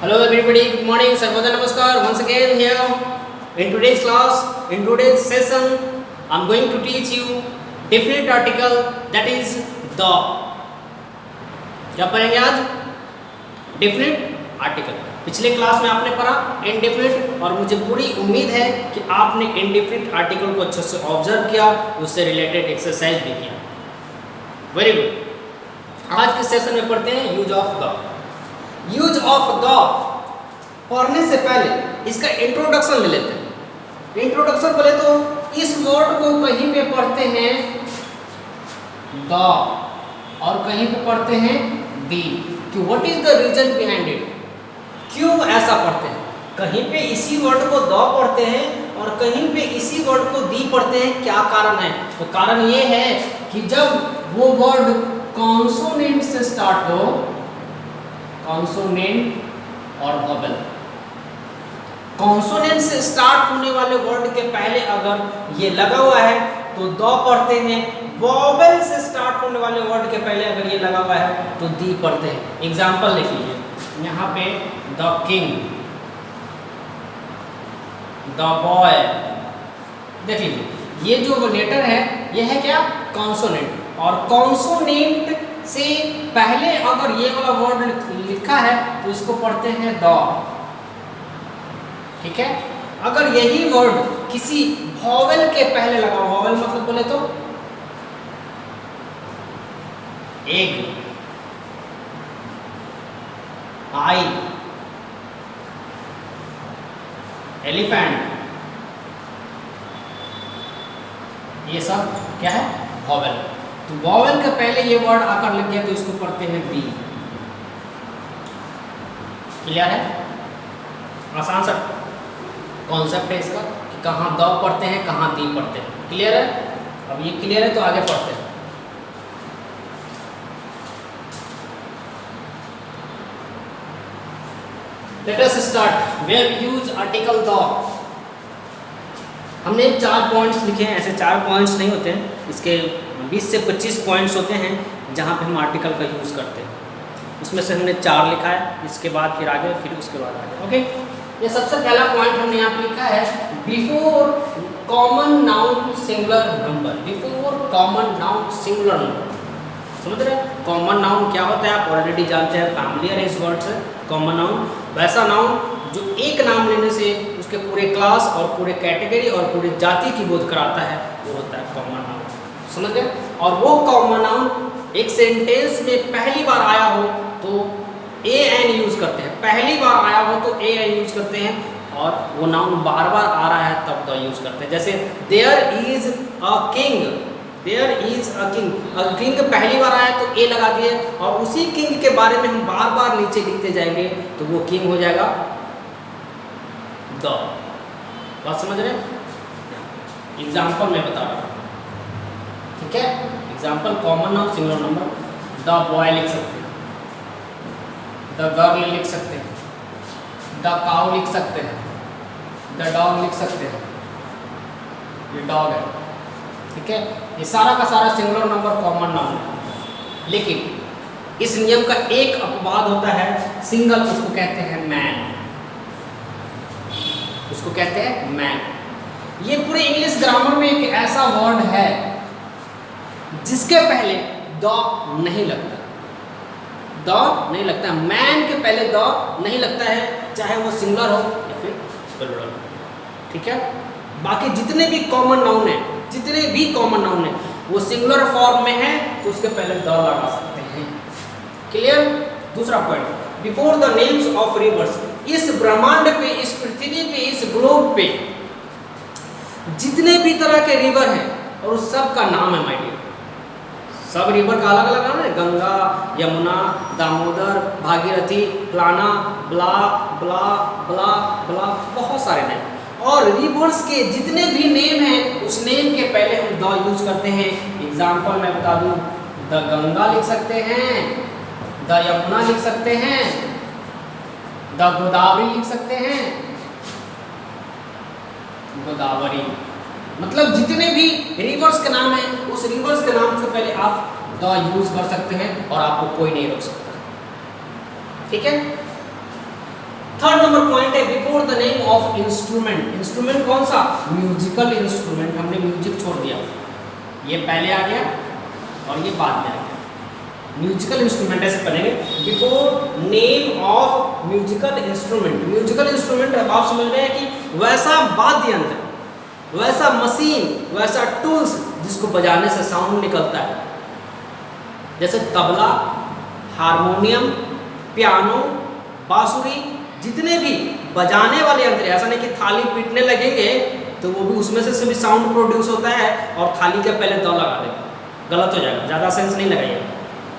Hello everybody, good morning, Sarvada Namaskar. Once again here in today's class, in today's session, I'm going to teach you definite article that is the. क्या पढ़ेंगे आज? Definite article. पिछले class में आपने पढ़ा indefinite और मुझे पूरी उम्मीद है कि आपने indefinite article को अच्छे से ऑब्जर्व किया, उससे रिलेटेड एक्सरसाइज भी किया. Very good. आज के सेशन में पढ़ते हैं use of the. Use of the पढ़ने से पहले इसका इंट्रोडक्शन ले लेते हैं. इंट्रोडक्शन बोले तो इस वर्ड को कहीं पे पढ़ते हैं द और कहीं पे पढ़ते हैं दी. कि what is the reason behind it, क्यों ऐसा पढ़ते हैं. कहीं पे इसी वर्ड को द पढ़ते हैं और कहीं पे इसी वर्ड को दी पढ़ते हैं. क्या कारण है? तो कारण ये है कि जब वो वर्ड कॉन्सोनेंट से स्टार्ट हो, कॉन्सोनेंट और वोवेल, कॉन्सोनेंट से स्टार्ट होने वाले वर्ड के पहले अगर ये लगा हुआ है तो द पढ़ते हैं. वोवेल से स्टार्ट होने वाले वर्ड के पहले अगर ये लगा हुआ है तो दी पढ़ते हैं. एग्जांपल लिख लीजिए यहाँ पे द किंग, द बॉय. देख लीजिए ये जो लेटर है ये है क्या? कॉन्सोनेंट. और कॉन्सोनेंट से पहले अगर ये वाला वर्ड लिखा है तो इसको पढ़ते हैं द. ठीक है. अगर यही वर्ड किसी वॉवेल के पहले लगा, वॉवेल मतलब बोले तो एग, आई, एलिफेंट, ये सब क्या है? वॉवेल. तो वॉवेल के पहले ये वर्ड आकर लग गया तो इसको पढ़ते हैं दी. क्लियर है? आसान सा कॉन्सेप्ट है इसका कि कहाँ द पढ़ते हैं, कहाँ दी पढ़ते हैं. क्लियर है? अब ये क्लियर है तो आगे पढ़ते हैं. Let us start. Where we use article the. हमने 4 पॉइंट्स लिखे हैं. ऐसे 4 पॉइंट्स नहीं होते हैं, इसके 20 से 25 पॉइंट्स होते हैं जहाँ पे हम आर्टिकल का यूज़ करते हैं. उसमें से हमने 4 लिखा है. इसके बाद फिर आगे, फिर उसके बाद आगे. ओके. ये सबसे पहला पॉइंट हमने यहाँ पे लिखा है before common noun singular number. Before common noun singular number. समझ रहे हैं कॉमन नाउन क्या होता है? आप ऑलरेडी जानते हैं, फैमिलियर है इस वर्ड से. कॉमन नाउन वैसा नाउन जो एक नाम लेने से उसके पूरे क्लास और पूरे कैटेगरी और पूरे जाति की बोध कराता है, वो होता है कॉमन नाउन. समझ गए? और वो कॉमन नाउन एक सेंटेंस में पहली बार आया हो तो ए एन यूज़ करते हैं. पहली बार आया हो तो ए एन यूज़ करते हैं, और वो नाउन बार बार आ रहा है तब द यूज़ करते हैं. जैसे there is a king, there is a king. अगर किंग पहली बार आया तो ए लगा दिए, और उसी किंग के बारे में हम बार बार नीचे लिखते जाएंगे तो वो किंग हो जाएगा द. बात समझ रहे हैं? एग्जाम्पल मैं बता रहा हूँ. ठीक है. Example common noun singular number. The boy लिख सकते हैं, द गर्ल लिख सकते हैं, द काउ लिख सकते हैं, द डॉग लिख सकते हैं. ये डॉग है. ठीक है. ये सारा का सारा सिंगुलर नंबर कॉमन नाउन है. लेकिन इस नियम का एक अपवाद होता है, सिंगल. उसको कहते हैं मैन. उसको कहते हैं मैन. ये पूरे इंग्लिश ग्रामर में एक ऐसा वर्ड है जिसके पहले द नहीं लगता. द नहीं लगता. मैन के पहले द नहीं लगता है, चाहे वो सिंगुलर हो या फिर प्लूरल. ठीक है. बाकी जितने भी कॉमन नाउन है, जितने भी कॉमन नाउन है वो सिंगुलर फॉर्म में है तो उसके पहले द लगा सकते हैं. क्लियर? दूसरा point, before the names of reverse. इस ब्रह्मांड पे, इस पृथ्वी पे, इस ग्लोब पे जितने भी तरह के रिवर हैं और उस सब का नाम है माय डियर. सब रिवर का अलग अलग नाम है. गंगा, यमुना, दामोदर, भागीरथी, प्लाना, ब्ला ब्ला ब्ला ब्ला, बहुत सारे नेम. और रिवर्स के जितने भी नेम हैं उस नेम के पहले हम द यूज करते हैं. एग्जाम्पल मैं बता दूं, द गंगा लिख सकते हैं, द यमुना लिख सकते हैं, द गोदावरी लिख सकते हैं. गोदावरी मतलब जितने भी रिवर्स के नाम है उस रिवर्स के नाम से पहले आप द यूज कर सकते हैं और आपको कोई नहीं रोक सकता. ठीक है. थर्ड नंबर पॉइंट है before the name of instrument. Instrument कौन सा? Musical instrument. हमने म्यूजिक छोड़ दिया, ये पहले आ गया और ये बाद में आ गया। म्यूजिकल इंस्ट्रूमेंट ऐसे बनेंगे before name of musical instrument. Musical instrument आप समझ रहे हैं कि वैसा वाद्य यंत्र, वैसा मशीन, वैसा टूल्स जिसको बजाने से साउंड निकलता है, जैसे तबला, हारमोनियम, पियानो, बांसुरी, जितने भी बजाने वाले यंत्र। ऐसा नहीं कि थाली पीटने लगेंगे तो वो भी उसमें से भी साउंड प्रोड्यूस होता है और थाली के पहले दो लगा देगा, गलत हो जाएगा, ज़्यादा सेंस नहीं लगाइएगा,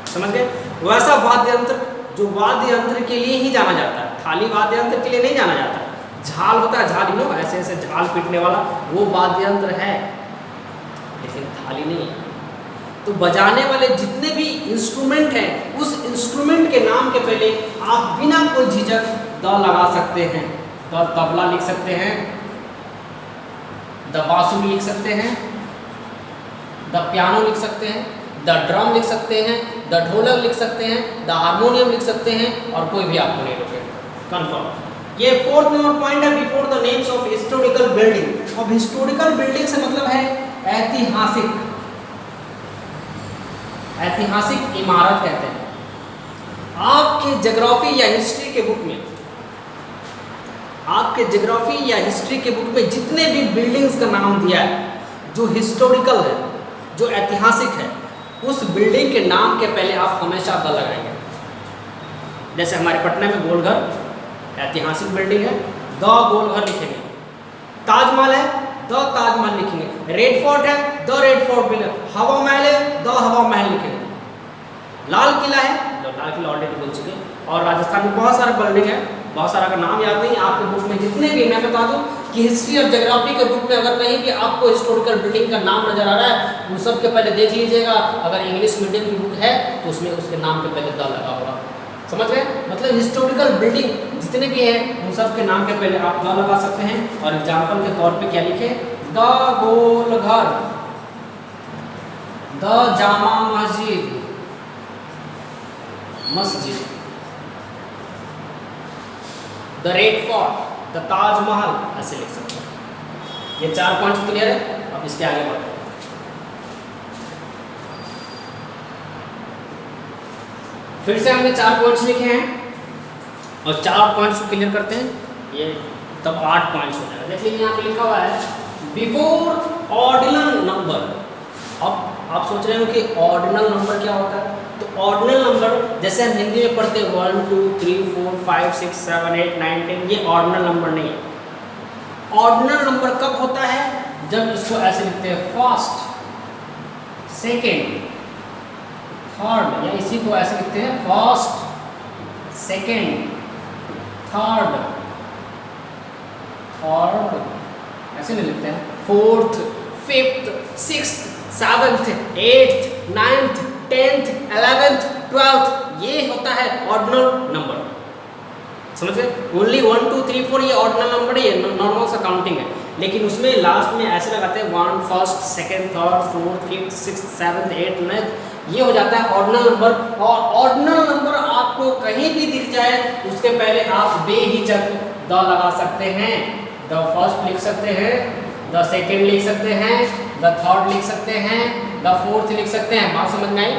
समझ गए? वैसा वाद्य यंत्र जो वाद्य यंत्र के लिए ही जाना जाता है, थाली वाद्य यंत्र के लिए नहीं जाना जाता। झाल होता है, झाल लो ऐसे ऐसे झाल पीटने वाला, वो वाद्य यंत्र है, लेकिन थाली नहीं है। तो बजाने वाले जितने भी इंस्ट्रूमेंट हैं, उस इंस्ट्रूमेंट के नाम के पहले आप बिना कोई झिझक द लगा सकते हैं। द तबला लिख सकते हैं, द बांसुरी लिख सकते हैं, द पियानो लिख सकते हैं, द ड्रम लिख सकते हैं, द ढोलक लिख सकते हैं, द हारमोनियम लिख सकते हैं, और कोई भी आपको नहीं रोकेगा। कन्फर्म। ये फोर्थ नंबर पॉइंट है before the names of historical building. अब हिस्टोरिकल बिल्डिंग से मतलब है ऐतिहासिक, ऐतिहासिक इमारत कहते हैं। आपके ज्योग्राफी या हिस्ट्री के बुक में, आपके ज्योग्राफी या हिस्ट्री के बुक में जितने भी बिल्डिंग्स का नाम दिया है जो हिस्टोरिकल है, जो ऐतिहासिक है, उस बिल्डिंग के नाम के पहले आप हमेशा द लगाएंगे। जैसे हमारे पटना में गोलघर ऐतिहासिक बिल्डिंग है, द गोलघर लिखेंगे। ताजमहल है, द ताजमहल लिखेंगे। रेड फोर्ट है, द रेड फोर्ट लिखेंगे। हवा महल है, द हवा महल लिखेंगे। लाल किला है, लाल किला ऑलरेडी बोल चुके। और राजस्थान में बहुत सारे बिल्डिंग है, बहुत सारा का नाम याद नहीं। आपके बुक में जितने भी, मैं बता दूं कि हिस्ट्री और ज्योग्राफी के बुक में अगर कहीं भी आपको हिस्टोरिकल बिल्डिंग का नाम नजर आ रहा है, उन सब के पहले देख लीजिएगा। अगर इंग्लिश मीडियम की बुक है तो उसमें उसके नाम के पहले द लगा होगा, समझ गए? मतलब हिस्टोरिकल बिल्डिंग जितने भी हैं उन सब के नाम के पहले आप द लगा सकते हैं। और एग्जाम्पल के तौर पे क्या लिखे? The Golghar, the Jama Masjid, the red fort, the Taj Mahal, ऐसे लिख सकते हैं। ये 4 पॉइंट्स क्लियर है। अब इसके आगे बढ़ते हैं। फिर से हमने 4 पॉइंट्स लिखे हैं और 4 पॉइंट्स को क्लियर करते हैं, ये तब 8 पॉइंट्स हो जाएगा। देखिए यहाँ पे लिखा हुआ है बिफोर ऑर्डिनल नंबर। अब आप सोच रहे हो कि ऑर्डिनल नंबर क्या होता है? तो ऑर्डिनल नंबर जैसे हम हिंदी में पढ़ते हैं 1 2 3 4 5 6 7 8 9 10, ये ऑर्डिनल नंबर नहीं है। ऑर्डिनल नंबर कब होता है? जब इसको ऐसे लिखते हैं फर्स्ट, सेकेंड, थर्ड, या इसी को ऐसे लिखते हैं फर्स्ट, सेकेंड, थर्ड, ऐसे नहीं लिखते हैं, fourth, fifth, sixth, seventh, eighth, ninth, 10th, 11th, 12th, ये होता है ऑर्डिनल नंबर, समझ गए? ओनली 1 2 3 4 ये ऑर्डिनल नंबर ही है, नॉर्मल सा काउंटिंग है। लेकिन उसमें लास्ट में ऐसे लगाते हैं 1 first, second, third, fourth, fifth, sixth, seventh, eighth, ninth, ये हो जाता है ऑर्डिनल नंबर। और ऑर्डिनल नंबर आपको कहीं भी दिख जाए उसके पहले आप बेहिचक द लगा सकते हैं। द फर्स्ट लिख सकते हैं, द सेकेंड लिख सकते हैं, द थर्ड लिख सकते हैं, द फोर्थ लिख सकते हैं। बात समझ में आई?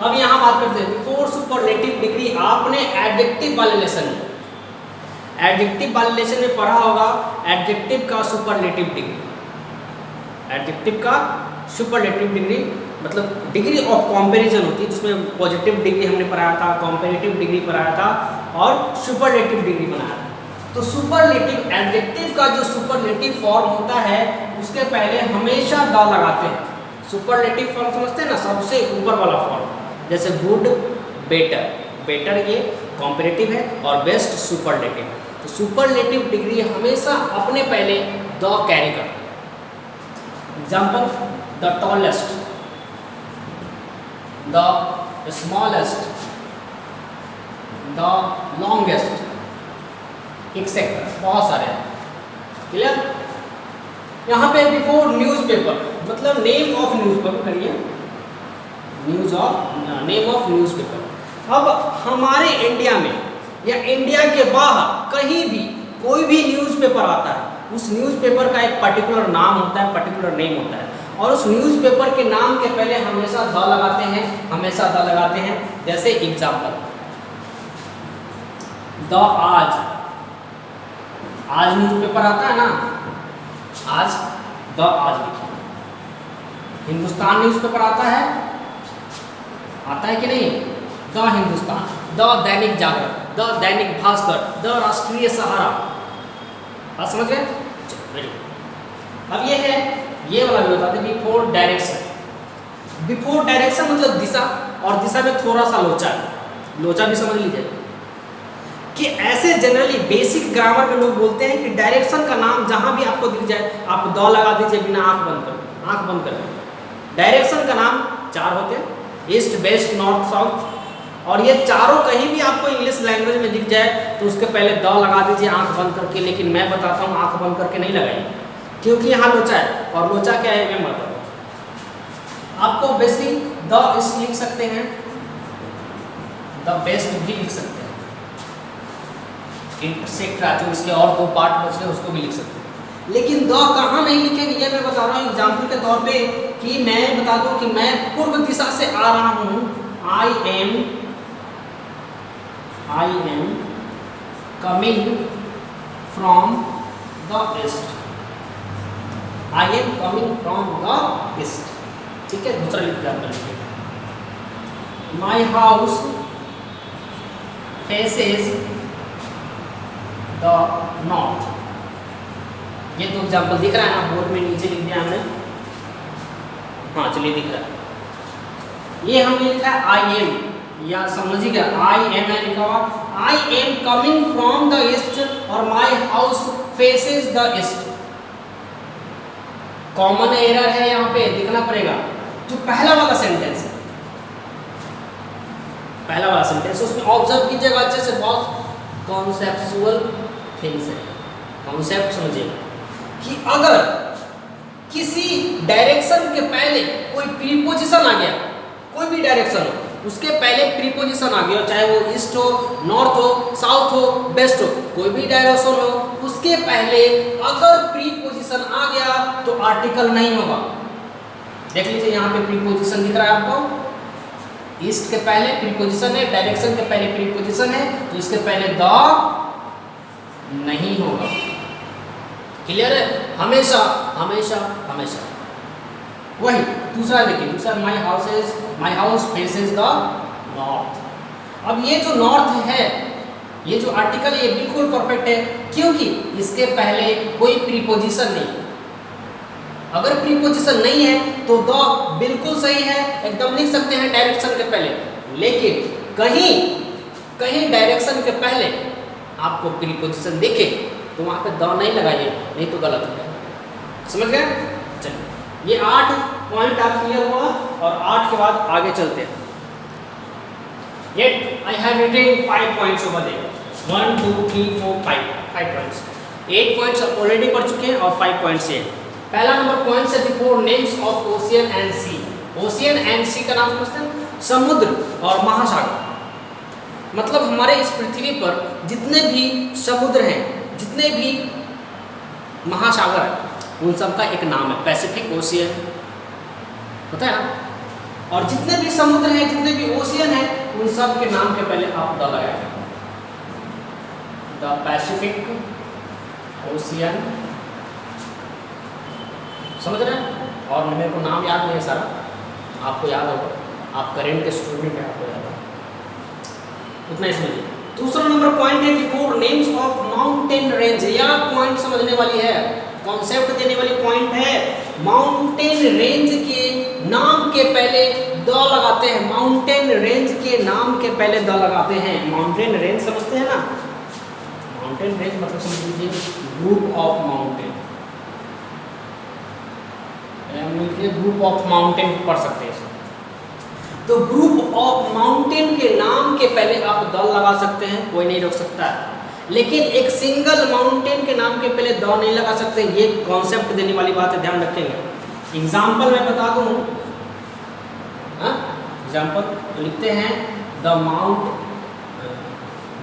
अब यहाँ बात करते हैं बिफोर सुपरलेटिव डिग्री। आपने एडजेक्टिव वाले लेसन में, एडजेक्टिव वाले लेसन में पढ़ा होगा एडजेक्टिव का सुपरलेटिव डिग्री। एडजेक्टिव का सुपरलेटिव डिग्री मतलब डिग्री ऑफ कंपैरिजन होती है, जिसमें पॉजिटिव डिग्री हमने पढ़ाया था, कंपैरेटिव डिग्री पढ़ाया था और सुपरलेटिव डिग्री बनाया था। तो सुपरलेटिव एडजेक्टिव का जो सुपरलेटिव फॉर्म होता है उसके पहले हमेशा द लगाते हैं। सुपरलेटिव फॉर्म समझते हैं ना, सबसे ऊपर वाला फॉर्म, जैसे गुड, बेटर। बेटर ये कंपैरेटिव है और बेस्ट सुपरलेटिव। तो सुपरलेटिव डिग्री हमेशा अपने पहले द कैरी करते हैं। Example, the tallest, the smallest, the longest, etcetera, बहुत सारे हैं। क्लियर? यहाँ पे बिफोर न्यूज़पेपर मतलब नेम ऑफ न्यूज़पेपर करिए, नेम ऑफ न्यूज़पेपर। अब हमारे इंडिया में या इंडिया के बाहर कहीं भी कोई भी न्यूज़पेपर आता है, उस न्यूज़पेपर का एक पर्टिकुलर नाम होता है, पर्टिकुलर नेम होता है, और उस न्यूज़पेपर के नाम के पहले हमेशा द लगाते हैं, हमेशा द लगाते हैं। जैसे एग्जाम्पल, द आज न्यूज़पेपर आता है ना, आज द आज लिखिए। हिंदुस्तान न्यूज़पेपर आता है कि नहीं, the Hindustan, the Dainik Jagran, the Dainik Bhaskar, the राष्ट्रीय सहारा। बात समझ गए? अब ये है, ये वाला भी बताते हैं बिफोर डायरेक्शन। बिफोर डायरेक्शन मतलब दिशा, और दिशा में थोड़ा सा लोचा है, लोचा भी समझ लीजिए कि ऐसे जनरली बेसिक ग्रामर में लोग बोलते हैं कि डायरेक्शन का नाम जहां भी आपको दिख जाए आप द लगा दीजिए बिना आंख बंद कर। डायरेक्शन का नाम 4 होते हैं, ईस्ट वेस्ट नॉर्थ साउथ, और ये चारों कहीं भी आपको इंग्लिश लैंग्वेज में दिख जाए तो उसके पहले द लगा दीजिए आंख बंद करके। लेकिन मैं बताता हूँ आंख बंद करके नहीं लगाइए, क्योंकि यहाँ लोचा है, और लोचा क्या है मैं बताता हूँ आपको। बेसिकली द ईस्ट लिख सकते हैं, द बेस्ट भी लिख सकते हैं, इंटरसेक्ट जो इसके और 2 पार्ट बच गए उसको भी लिख सकते हैं। लेकिन द कहाँ नहीं लिखेंगे ये मैं बता रहा हूँ एग्जाम्पल के तौर पे, कि मैं बता दूं कि मैं पूर्व दिशा से आ रहा हूँ, आई am coming from the east, I am coming from the east. ठीक है, दूसरा example, my house faces the north. ये 2 एग्जाम्पल दिख रहा है ना, बोर्ड में नीचे लिख दिया हमने, हाँ चलिए दिख रहा है। ये हमने लिखा है आई एम, या समझिएगा आई एम है लिखा हुआ, I am coming from the east और my house faces the east. Common error है यहाँ पे, दिखना पड़ेगा। जो पहला वाला सेंटेंस है, पहला वाला सेंटेंस उसमें ऑब्जर्व कीजिएगा अच्छे से, बहुत कॉन्सेप्चुअल थिंग्स है, कॉन्सेप्ट समझिएगा कि अगर किसी डायरेक्शन के पहले कोई प्रीपोजिशन आ गया, कोई भी डायरेक्शन हो उसके पहले प्रीपोजिशन आ गया, चाहे वो ईस्ट हो, नॉर्थ हो, साउथ हो, वेस्ट हो, कोई भी डायरेक्शन हो, उसके पहले अगर प्रीपोजिशन आ गया तो आर्टिकल नहीं होगा। देख लीजिए यहाँ पे प्रीपोजिशन दिख रहा है आपको, ईस्ट के पहले प्रीपोजिशन है, डायरेक्शन के पहले प्रीपोजिशन है, तो इसके पहले द नहीं होगा। क्लियर है? हमेशा हमेशा हमेशा। वही दूसरा देखिए, दूसरा माई हाउस फेसेस द नॉर्थ। अब ये जो नॉर्थ है, ये जो आर्टिकल ये बिल्कुल परफेक्ट है, क्योंकि इसके पहले कोई प्रीपोजिशन नहीं। अगर प्रीपोजिशन नहीं है तो द बिल्कुल सही है, एकदम लिख सकते हैं डायरेक्शन के पहले। लेकिन कहीं कहीं डायरेक्शन के पहले आपको प्रीपोजिशन दिखे तो वहाँ पे द नहीं लगाइए, नहीं तो गलत है। समझ गए? चलिए, ये 8 पॉइंट आप क्लियर हुआ, और 8 के बाद आगे चलते हैं। Yet I have written 5 points over there. 1, 2, 3, 4, 5 points. 8 points already पढ़ चुके हैं और 5 points है। पहला नंबर पॉइंट है before names of ocean and sea. Ocean and sea का नाम समझते हैं? समुद्र और महासागर। मतलब हमारे इस पृथ्वी पर जितने भी समुद्र हैं, जितने भी महासागर हैं, उन सब का एक नाम है, पैसिफिक ओशियन होता है ना। और जितने भी समुद्र हैं, जितने भी ओशियन हैं, उन सब के नाम के पहले आप द लगाएंगे। द पैसिफिक ओशियन, समझ रहे हैं? और मेरे को नाम याद नहीं है सारा, आपको याद होगा, आप करेंट स्टूडेंट हैं, आपको याद होगा, उतना ही समझिए। दूसरा नंबर पॉइंट है before names of mountain range. यह पॉइंट समझने वाली है, कॉन्सेप्ट देने वाली पॉइंट है। माउंटेन रेंज के नाम के पहले द लगाते हैं। माउंटेन रेंज के नाम के पहले द लगाते हैं। माउंटेन रेंज समझते हैं ना? माउंटेन रेंज मतलब समझ लीजिए ग्रुप ऑफ माउंटेन, मिलकर ग्रुप ऑफ माउंटेन पढ़ सकते हैं। तो ग्रुप ऑफ माउंटेन के नाम के पहले आप द लगा सकते हैं, कोई नहीं रोक सकता है। लेकिन एक सिंगल माउंटेन के नाम के पहले द नहीं लगा सकते। ये कॉन्सेप्ट देने वाली बात है, ध्यान रखेंगे। एग्जाम्पल मैं बता दूं, एग्जाम्पल लिखते हैं the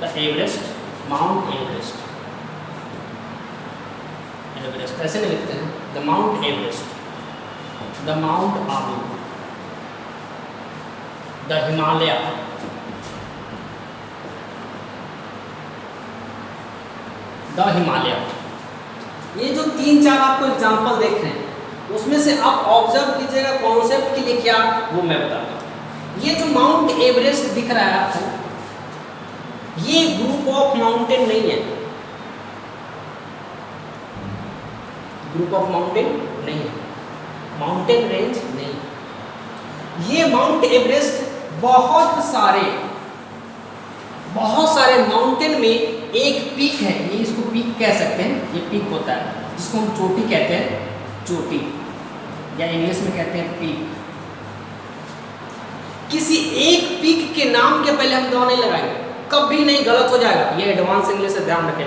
the Everest, mount Everest, Everest ऐसे नहीं लिखते हैं, the mount Everest, the mount Abu, the Himalaya, the Himalaya. ये जो 3-4 आपको एग्जाम्पल देख रहे हैं उसमें से आप ऑब्जर्व कीजिएगा कॉन्सेप्ट के लिए क्या वो मैं बताता हूँ। ये जो माउंट एवरेस्ट दिख रहा है आपको, ये ग्रुप ऑफ माउंटेन नहीं है, ग्रुप ऑफ माउंटेन नहीं है, माउंटेन रेंज नहीं है। ये माउंट एवरेस्ट बहुत सारे माउंटेन में एक पीक है, ये इसको पीक कह सकते हैं, ये पीक होता है जिसको हम चोटी कहते हैं, चोटी या इंग्लिश में कहते हैं पीक। किसी एक पीक के नाम के पहले हम दो नहीं लगाएंगे, कभी नहीं, गलत हो जाएगा। ये एडवांस इंग्लिश से ध्यान रखें,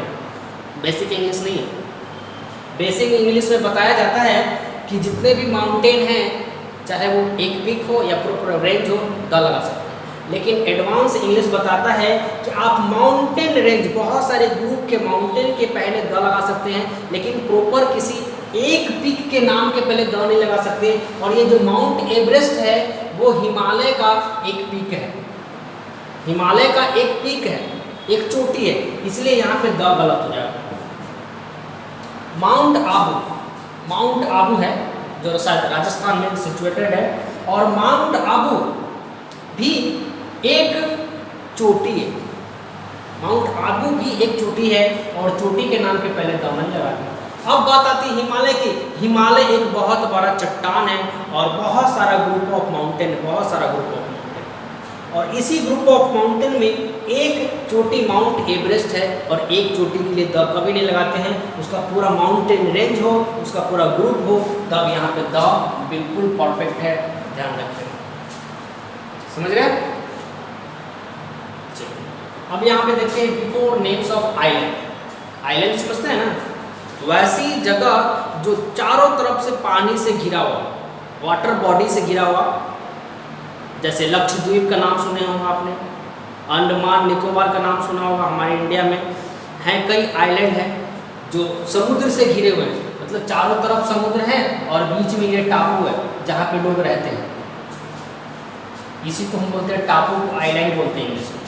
बेसिक इंग्लिश नहीं है। बेसिक इंग्लिश में बताया जाता है कि जितने भी माउंटेन हैं, चाहे वो एक पीक हो या प्रॉपर रेंज हो, द लगा सकते हैं। लेकिन एडवांस इंग्लिश बताता है कि आप माउंटेन रेंज, बहुत सारे ग्रुप के माउंटेन के पहले द लगा सकते हैं, लेकिन प्रॉपर किसी एक पीक के नाम के पहले द नहीं लगा सकते। और ये जो माउंट एवरेस्ट है वो हिमालय का एक पीक है, हिमालय का एक पीक है, एक चोटी है, इसलिए यहाँ पे द गलत हो जाएगा। माउंट आबू है जो शायद राजस्थान में सिचुएटेड है, और माउंट आबू भी एक चोटी है, माउंट आबू भी एक चोटी है और चोटी के नाम के पहले द नहीं लगाते। अब बात आती है हिमालय की। हिमालय एक बहुत बड़ा चट्टान है और बहुत सारा ग्रुप ऑफ माउंटेन, बहुत सारा ग्रुप ऑफ माउंटेन, और इसी ग्रुप ऑफ माउंटेन में एक चोटी माउंट एवरेस्ट है, और एक चोटी के लिए द कभी नहीं लगाते हैं। उसका पूरा माउंटेन रेंज हो, उसका पूरा ग्रुप हो, तब यहाँ पे द बिल्कुल परफेक्ट है, ध्यान रखें। समझ रहे हैं? अब यहाँ पे देखते हैं before names of island. Island समझते हैं ना, वैसी जगह जो चारों तरफ से पानी से घिरा हुआ, वाटर बॉडी से घिरा हुआ, जैसे लक्षद्वीप का नाम सुने होंगे आपने, अंडमान निकोबार का नाम सुना होगा, हमारे इंडिया में हैं कई आइलैंड हैं जो समुद्र से घिरे हुए हैं, मतलब चारों तरफ समुद्र है और बीच में ये टापू है जहाँ पे लोग रहते हैं। इसी को हम बोलते हैं टापू, को आइलैंड बोलते हैं इंग्लिश में,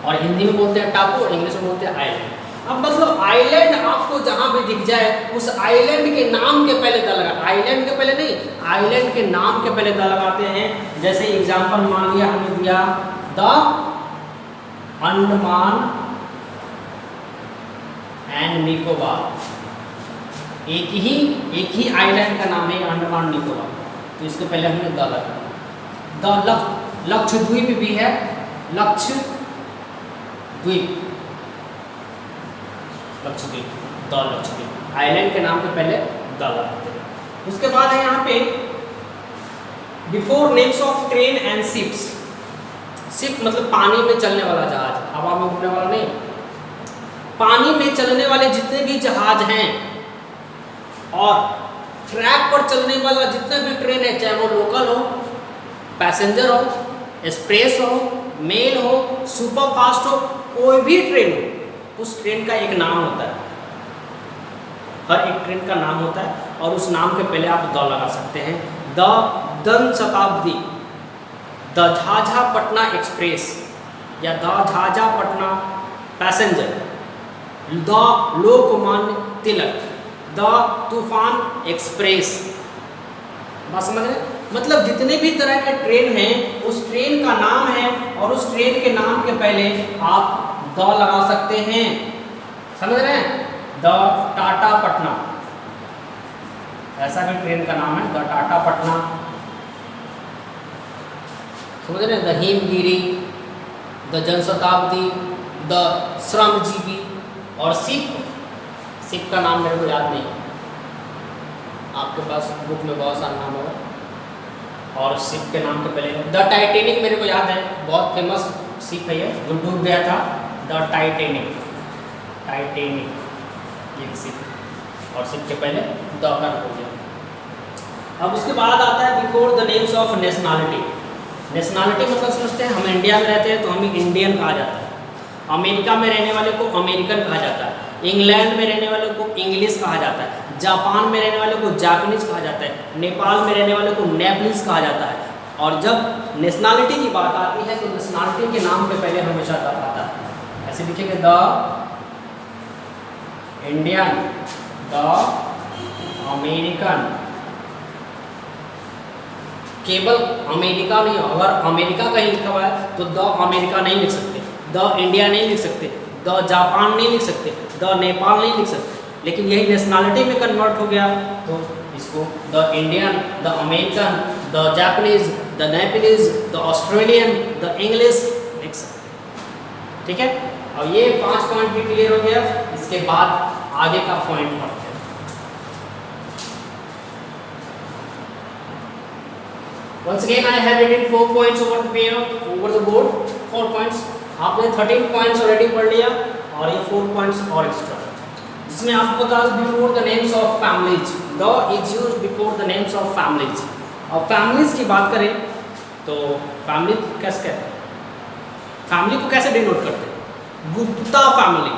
और हिंदी में बोलते हैं टापू, इंग्लिश में बोलते हैं आइलैंड। अब मतलब आइलैंड आपको जहाँ भी दिख जाए उस आइलैंड के नाम के पहले द लगा, आइलैंड के पहले नहीं, आइलैंड के नाम के पहले द लगाते हैं। जैसे एग्जांपल मान लिया हमने दिया द अंडमान एंड निकोबार, एक ही आइलैंड का नाम है अंडमान निकोबार, तो इसके पहले हमने द लगा। द लक्षद्वीप भी है, लक्षद्वीप, आइलैंड के नाम के पहले द लगाते हैं। उसके बाद है यहाँ पे before names of train and ships. Ship मतलब पानी में चलने वाला जहाज, हवा में उड़ने वाला नहीं, पानी में चलने वाले जितने भी जहाज हैं और ट्रैक पर चलने वाला जितना भी ट्रेन है, चाहे वो लोकल हो, पैसेंजर हो, एक्सप्रेस हो, मेल हो, सुपर फास्ट हो, कोई भी ट्रेन हो, उस ट्रेन का एक नाम होता है, हर एक ट्रेन का नाम होता है, और उस नाम के पहले आप द लगा सकते हैं। The Janshatabdi, the Jhajha Patna express, या the Jhajha Patna passenger, the Lokmanya Tilak, the Toofan express. बात समझ रहे? मतलब जितने भी तरह के ट्रेन हैं उस ट्रेन का नाम है, और उस ट्रेन के नाम के पहले आप द लगा सकते हैं। समझ रहे हैं? द टाटा पटना, ऐसा भी ट्रेन का नाम है, द टाटा पटना। समझ रहे हैं? The Himgiri, the Janshatabdi, the Shramjeevi, और शिप का नाम मेरे को याद नहीं, आपके पास बुक में बहुत सारा नाम होगा, और शिप के नाम के पहले द टाइटेनिक मेरे को याद है, बहुत फेमस शिप है ये, जो डूब गया था, द टाइटेनिक, एक शिप, और शिप के पहले द का हो गया। अब उसके बाद आता है before the names of nationality. Nationality मतलब समझते हैं, हम इंडिया में रहते हैं तो हमें इंडियन कहा जाता है, अमेरिका में रहने वाले को अमेरिकन कहा जाता है, इंग्लैंड में रहने वाले को इंग्लिश कहा जाता है, जापान में रहने वाले को जापानीज कहा जाता है, नेपाल में रहने वाले को नेपालीज कहा जाता है। और जब नेशनैलिटी की बात आती है तो नेशनैलिटी के नाम पे पहले हमेशा द आता है, ऐसे लिखेंगे द इंडियन, द अमेरिकन। केवल अमेरिका नहीं, अगर अमेरिका कहीं लिखा हुआ है तो द अमेरिका नहीं लिख सकते, द इंडिया नहीं लिख सकते, द जापान नहीं लिख सकते, द नेपाल नहीं लिख सकते। लेकिन यही नेशनैलिटी में कन्वर्ट हो गया तो इसको the Indian, the American, the Japanese, the Nepalese, the Australian, the English लिख सकते। ठीक है, और ये 5 पॉइंट भी क्लियर हो गया। इसके बाद आगे का पॉइंट पढ़ते हैं। Once again I have written 4 points over the paper, over the board, 4 points। आपने 13 points ऑलरेडी पढ़ लिया और ये 4 points और एक्स्ट्रा, जिसमें आपको बता before the names of families, the is used before the names of families. और फैमिलीज की बात करें तो फैमिली कैसे कहते हैं, फैमिली को कैसे डिनोट करते हैं? Gupta family,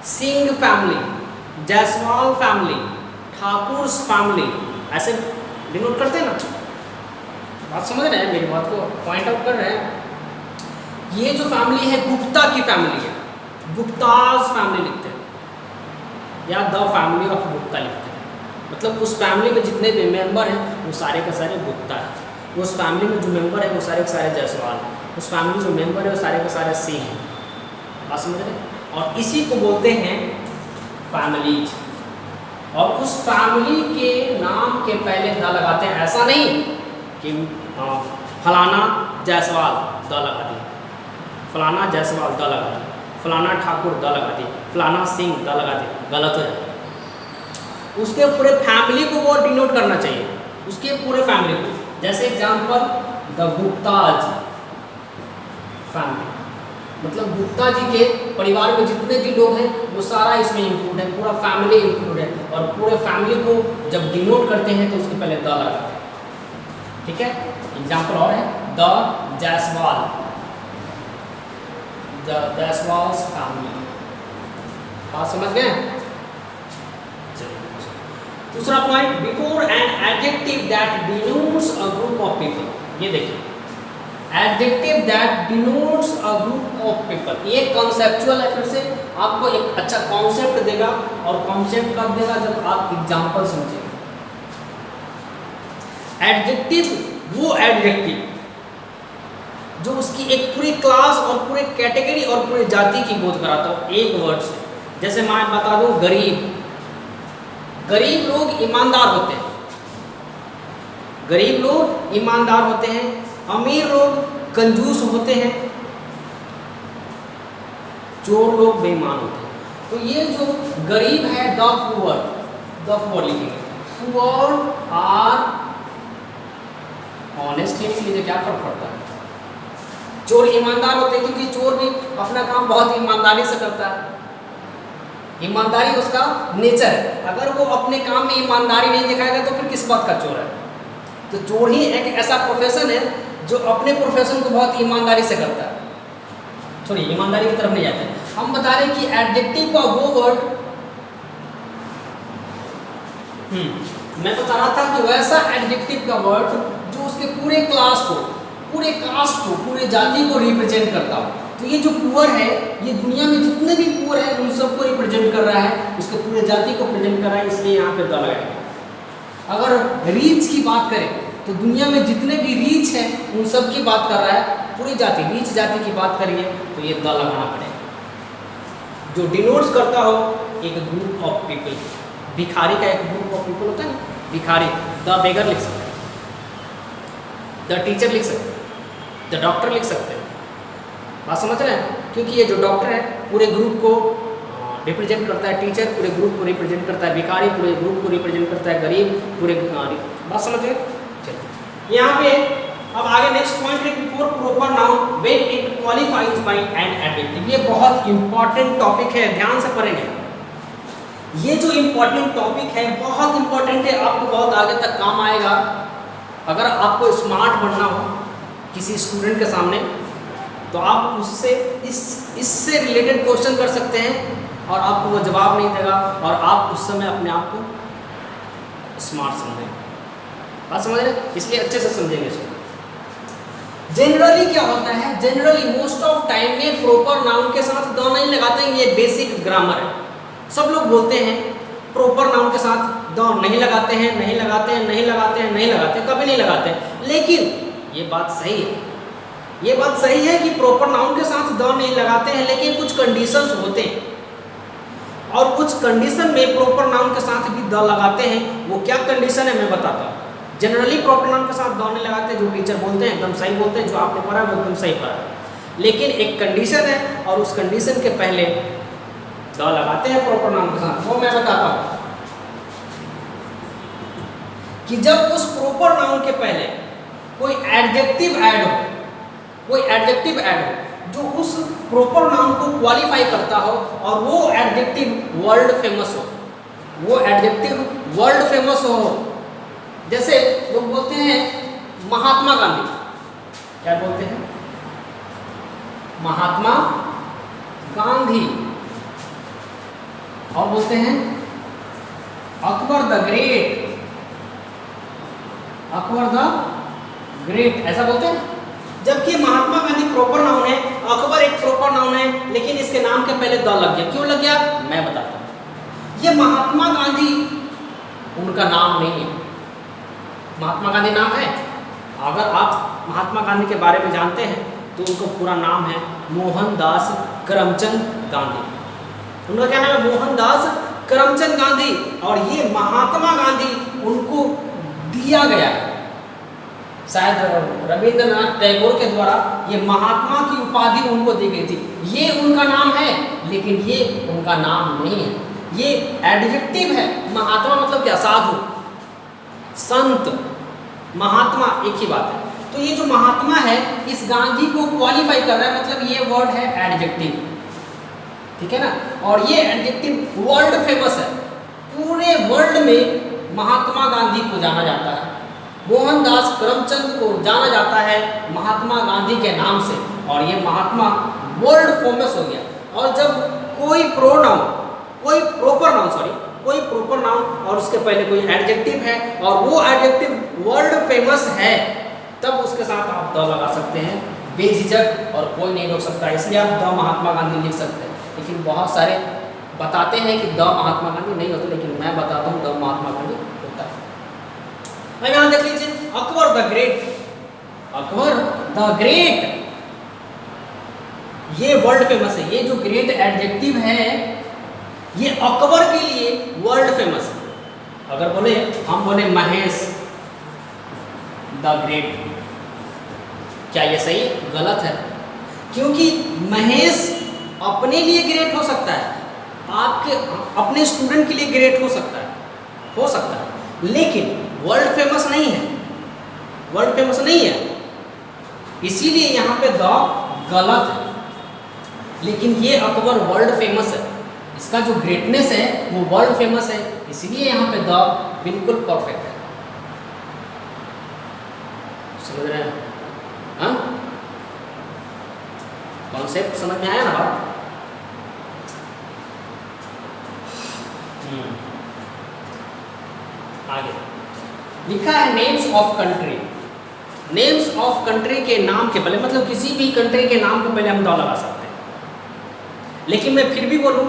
Singh family, Jaiswal family, Thakur family, ऐसे डिनोट करते हैं ना। बात समझ रहे हैं मेरी बात को, पॉइंट आउट कर रहे हैं। ये जो फैमिली है गुप्ता की फैमिली है, गुप्ताज फैमिली लिखते हैं या द फैमिली ऑफ गुप्ता लिखते हैं। मतलब उस फैमिली में जितने भी मेंबर हैं वो सारे के सारे गुप्ता हैं, उस फैमिली में जो मेंबर है वो सारे के सारे जायसवाल, उस फैमिली में जो मेंबर है वो सारे के सारे सिंह हैं। बात समझ रहे हैं? और इसी को बोलते हैं फैमिलीज। और उस फैमिली के नाम के पहले द लगाते हैं, ऐसा नहीं कि फलाना जायसवाल द लगा दिया, फलाना जायसवाल द लगा दिया, फलाना ठाकुर द लगा दिया, फलाना सिंह द लगा दिया, गलत हो जाए। उसके पूरे फैमिली को वो डिनोट करना चाहिए, उसके पूरे फैमिली को। जैसे एग्जांपल द गुप्ताज फैमिली, मतलब गुप्ता जी के परिवार में जितने भी लोग हैं वो सारा इसमें इंक्लूड है, पूरा फैमिली इंक्लूड है। और पूरे फैमिली को जब डिनोट करते हैं तो उसके पहले द लगाते हैं। ठीक है, एग्जांपल और है द जायसवाल, द जायसवाल्स फैमिली। बात समझ गए? दूसरा point, before an adjective that denotes a group of people. ये देखिए, adjective that denotes a group of people, ये कॉन्सेप्चुअल है। फिर से आपको एक अच्छा कॉन्सेप्ट देगा, और कॉन्सेप्ट कब देगा? जब आप एग्जांपल समझेंगे। एडजेक्टिव वो एडजेक्टिव जो उसकी एक पूरी क्लास और पूरे कैटेगरी और पूरे जाति की बोध कराता हो एक वर्ड से। जैसे मैं बता दूं गरीब, गरीब लोग ईमानदार होते हैं, गरीब लोग ईमानदार होते हैं, अमीर लोग कंजूस होते हैं, चोर लोग बेईमान होते हैं। तो ये जो गरीब है द पुअर लिखेंगे, पुअर आर ऑनेस्ट लिख लीजिए, क्या फर्क पड़ता है। चोर ईमानदार होते हैं क्योंकि चोर भी अपना काम बहुत ईमानदारी से करता है, ईमानदारी उसका नेचर है। अगर वो अपने काम में ईमानदारी नहीं दिखाएगा तो फिर किस बात का चोर है? तो चोर ही एक ऐसा प्रोफेशन है जो अपने प्रोफेशन को बहुत ईमानदारी से करता है। छोड़िए, ईमानदारी की तरफ नहीं जाते, हम बता रहे हैं कि एडजेक्टिव का वो वर्ड, मैं बता रहा था कि वैसा एडजेक्टिव का वर्ड जो उसके पूरे क्लास को, पूरे कास्ट को, पूरे जाति को रिप्रेजेंट करता हो। तो ये जो पुअर है, ये दुनिया में जितने भी पुअर हैं उन सबको रिप्रेजेंट कर रहा है, उसके पूरे जाति को प्रेजेंट कर रहा है, इसलिए यहाँ पे द लगाएंगे। अगर रीच की बात करें तो दुनिया में जितने भी रीच हैं उन सब की बात कर रहा है, पूरी जाति, रीच जाति की बात करिए तो ये द लगाना पड़ेगा, जो डिनोट्स करता हो एक ग्रुप ऑफ पीपल। भिखारी का एक ग्रुप ऑफ पीपल होता है ना, भिखारी, द बेगर लिख सकते हैं, द टीचर लिख सकते हैं, द डॉक्टर लिख सकते हैं। बात समझ रहे हैं? क्योंकि ये जो डॉक्टर है पूरे ग्रुप को रिप्रेजेंट करता है, टीचर पूरे ग्रुप को रिप्रेजेंट करता है, भिखारी पूरे ग्रुप को रिप्रेजेंट करता है, गरीब पूरे। बात समझ गए? चलिए यहाँ पे अब आगे नेक्स्ट पॉइंट है, before proper noun when it qualifies by an adjective. ये बहुत इंपॉर्टेंट टॉपिक है, ध्यान से पढ़ेंगे। ये जो इंपॉर्टेंट टॉपिक है बहुत इंपॉर्टेंट है, आपको बहुत आगे तक काम आएगा। अगर आपको स्मार्ट बनना हो किसी स्टूडेंट के सामने तो आप उससे इससे रिलेटेड क्वेश्चन कर सकते हैं और आपको वो जवाब नहीं देगा और आप उस समय अपने आप को स्मार्ट समझेंगे। बात समझ रहे? इसलिए अच्छे से समझेंगे इसको। जनरली क्या होता है, जनरली मोस्ट ऑफ टाइम में प्रॉपर नाउन के साथ द नहीं लगाते हैं, ये बेसिक ग्रामर है। सब लोग बोलते हैं प्रॉपर नाउन के साथ द नहीं लगाते हैं, नहीं लगाते हैं, नहीं लगाते हैं, नहीं लगाते, कभी नहीं लगाते हैं। लेकिन ये बात सही है, ये बात सही है कि प्रॉपर नाउन के साथ द नहीं लगाते हैं, लेकिन कुछ कंडीशंस होते हैं और कुछ कंडीशन में प्रॉपर नाउन के साथ भी द लगाते हैं। वो क्या कंडीशन है मैं बताता हूँ। जनरली प्रॉपर नाउन के साथ द नहीं लगाते, जो टीचर बोलते हैं एकदम सही बोलते हैं, जो आपने पढ़ा है वो एकदम सही पढ़ा है। लेकिन एक कंडीशन है और उस कंडीशन के पहले द लगाते हैं प्रॉपर नाउन के साथ, वो मैं बताता हूँ कि जब उस प्रॉपर नाउन के पहले कोई एडजेक्टिव ऐड हो, कोई एडजेक्टिव ऐड हो जो उस प्रॉपर नाउन को क्वालिफाई करता हो और वो एडजेक्टिव वर्ल्ड फेमस हो, वो एडजेक्टिव वर्ल्ड फेमस हो। जैसे लोग बोलते हैं महात्मा गांधी, क्या बोलते हैं? महात्मा गांधी। और बोलते हैं Akbar the great, Akbar the great, ऐसा बोलते हैं। जबकि महात्मा गांधी प्रॉपर नाउन है, अकबर एक प्रॉपर नाउन है, लेकिन इसके नाम के पहले द लग गया। क्यों लग गया मैं बताता हूं। ये महात्मा गांधी उनका नाम नहीं है। महात्मा गांधी नाम है, अगर आप महात्मा गांधी के बारे में जानते हैं तो उनका पूरा नाम है मोहनदास करमचंद गांधी। उनका क्या नाम है? मोहनदास करमचंद गांधी। और ये महात्मा गांधी उनको दिया गया, शायद रविंद्रनाथ टैगोर के द्वारा ये महात्मा की उपाधि उनको दी गई थी। ये उनका नाम है, लेकिन ये उनका नाम नहीं है, ये एडजेक्टिव है। महात्मा मतलब क्या? साधु, संत, महात्मा एक ही बात है। तो ये जो महात्मा है इस गांधी को क्वालिफाई कर रहा है, मतलब ये वर्ड है एडजेक्टिव, ठीक है ना। और ये एडजेक्टिव वर्ल्ड फेमस है, पूरे वर्ल्ड में महात्मा गांधी को जाना जाता है, मोहनदास करमचंद को जाना जाता है महात्मा गांधी के नाम से, और ये महात्मा वर्ल्ड फेमस हो गया। और जब कोई प्रोनाउन, कोई प्रॉपर नाउन, सॉरी कोई प्रॉपर नाउन और उसके पहले कोई एडजेक्टिव है और वो एडजेक्टिव वर्ल्ड फेमस है, तब उसके साथ आप द लगा सकते हैं बेझिझक और कोई नहीं रोक सकता। इसलिए आप द महात्मा गांधी लिख सकते हैं। लेकिन बहुत सारे बताते हैं कि द महात्मा गांधी नहीं होते, लेकिन मैं बताता हूँ द महात्मा गांधी होता है। अब यहाँ देख लीजिए Akbar the great, Akbar the great ये वर्ल्ड फेमस है। ये जो ग्रेट एडजेक्टिव है ये अकबर के लिए वर्ल्ड फेमस है। अगर बोले हम बोले महेश द ग्रेट, क्या ये सही? गलत है, क्योंकि महेश अपने लिए ग्रेट हो सकता है, आपके अपने स्टूडेंट के लिए ग्रेट हो सकता है, लेकिन वर्ल्ड फेमस नहीं है, वर्ल्ड फेमस नहीं है। इसीलिए यहाँ पे द गलत है। लेकिन ये अकबर वर्ल्ड फेमस है, इसका जो ग्रेटनेस है वो वर्ल्ड फेमस है, इसलिए यहाँ पे द बिल्कुल परफेक्ट है। समझ रहे हैं? हाँ, कॉन्सेप्ट समझ में आया ना बात? आगे लिखा है names of country. Names of country के नाम के पहले, मतलब किसी भी कंट्री के नाम के पहले हम द लगा सकते हैं। लेकिन मैं फिर भी बोलूं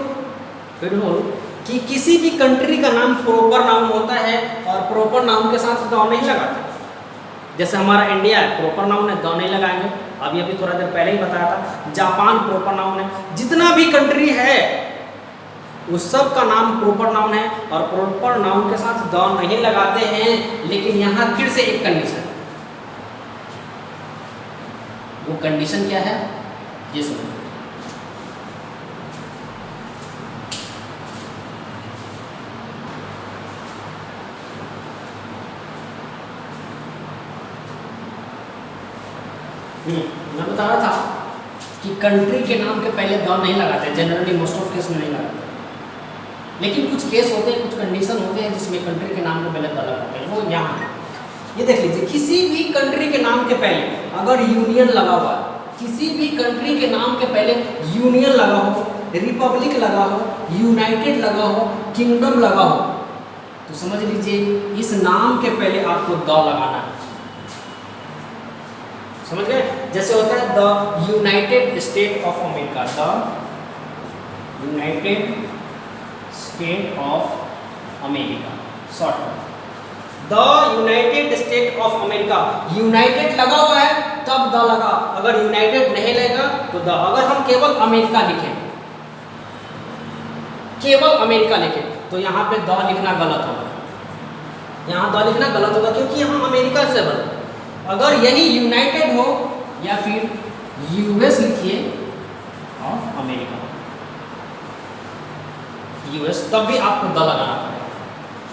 कि किसी भी कंट्री का नाम प्रॉपर नाउन होता है और प्रॉपर नाउन के साथ द नहीं लगाते। जैसे हमारा इंडिया है, प्रॉपर नाउन है, द नहीं लगाएंगे। अभी थोड़ा देर पहले ही बताया था। जापान प्रॉपर नाउन है। जितना भी कंट्री है उस सब का नाम प्रॉपर नाउन है और प्रॉपर नाउन के साथ द नहीं लगाते हैं। लेकिन यहाँ फिर से एक कंडीशन, वो कंडीशन क्या है ये सुनो। मैं बता रहा था कि कंट्री के नाम के पहले द नहीं लगाते, जनरली मोस्ट ऑफ केस में नहीं लगाते। लेकिन कुछ केस होते हैं, कुछ कंडीशन होते हैं जिसमें कंट्री के नाम के पहले द लगाते हैं। वो यहाँ है, ये देख लीजिए। किसी भी कंट्री के नाम के पहले अगर यूनियन लगा हुआ है, किसी भी कंट्री के नाम के पहले यूनियन लगा हो, रिपब्लिक लगा हो, यूनाइटेड लगा हो, किंगडम लगा हो, तो समझ लीजिए इस नाम के पहले आपको द लगाना है। समझ गए? जैसे होता है the United state of America, the United state of America, short the United state of America. United लगा हुआ है तब द लगा, अगर यूनाइटेड नहीं लगेगा तो द। अगर हम केवल अमेरिका लिखें, केवल अमेरिका लिखें, तो यहाँ पे द लिखना गलत होगा, यहाँ द लिखना गलत होगा क्योंकि यहाँ अमेरिका से बना। अगर यही यूनाइटेड हो या फिर यूएस लिखिए ऑफ अमेरिका, यूएस, तब भी आपको द लगाना पड़ेगा।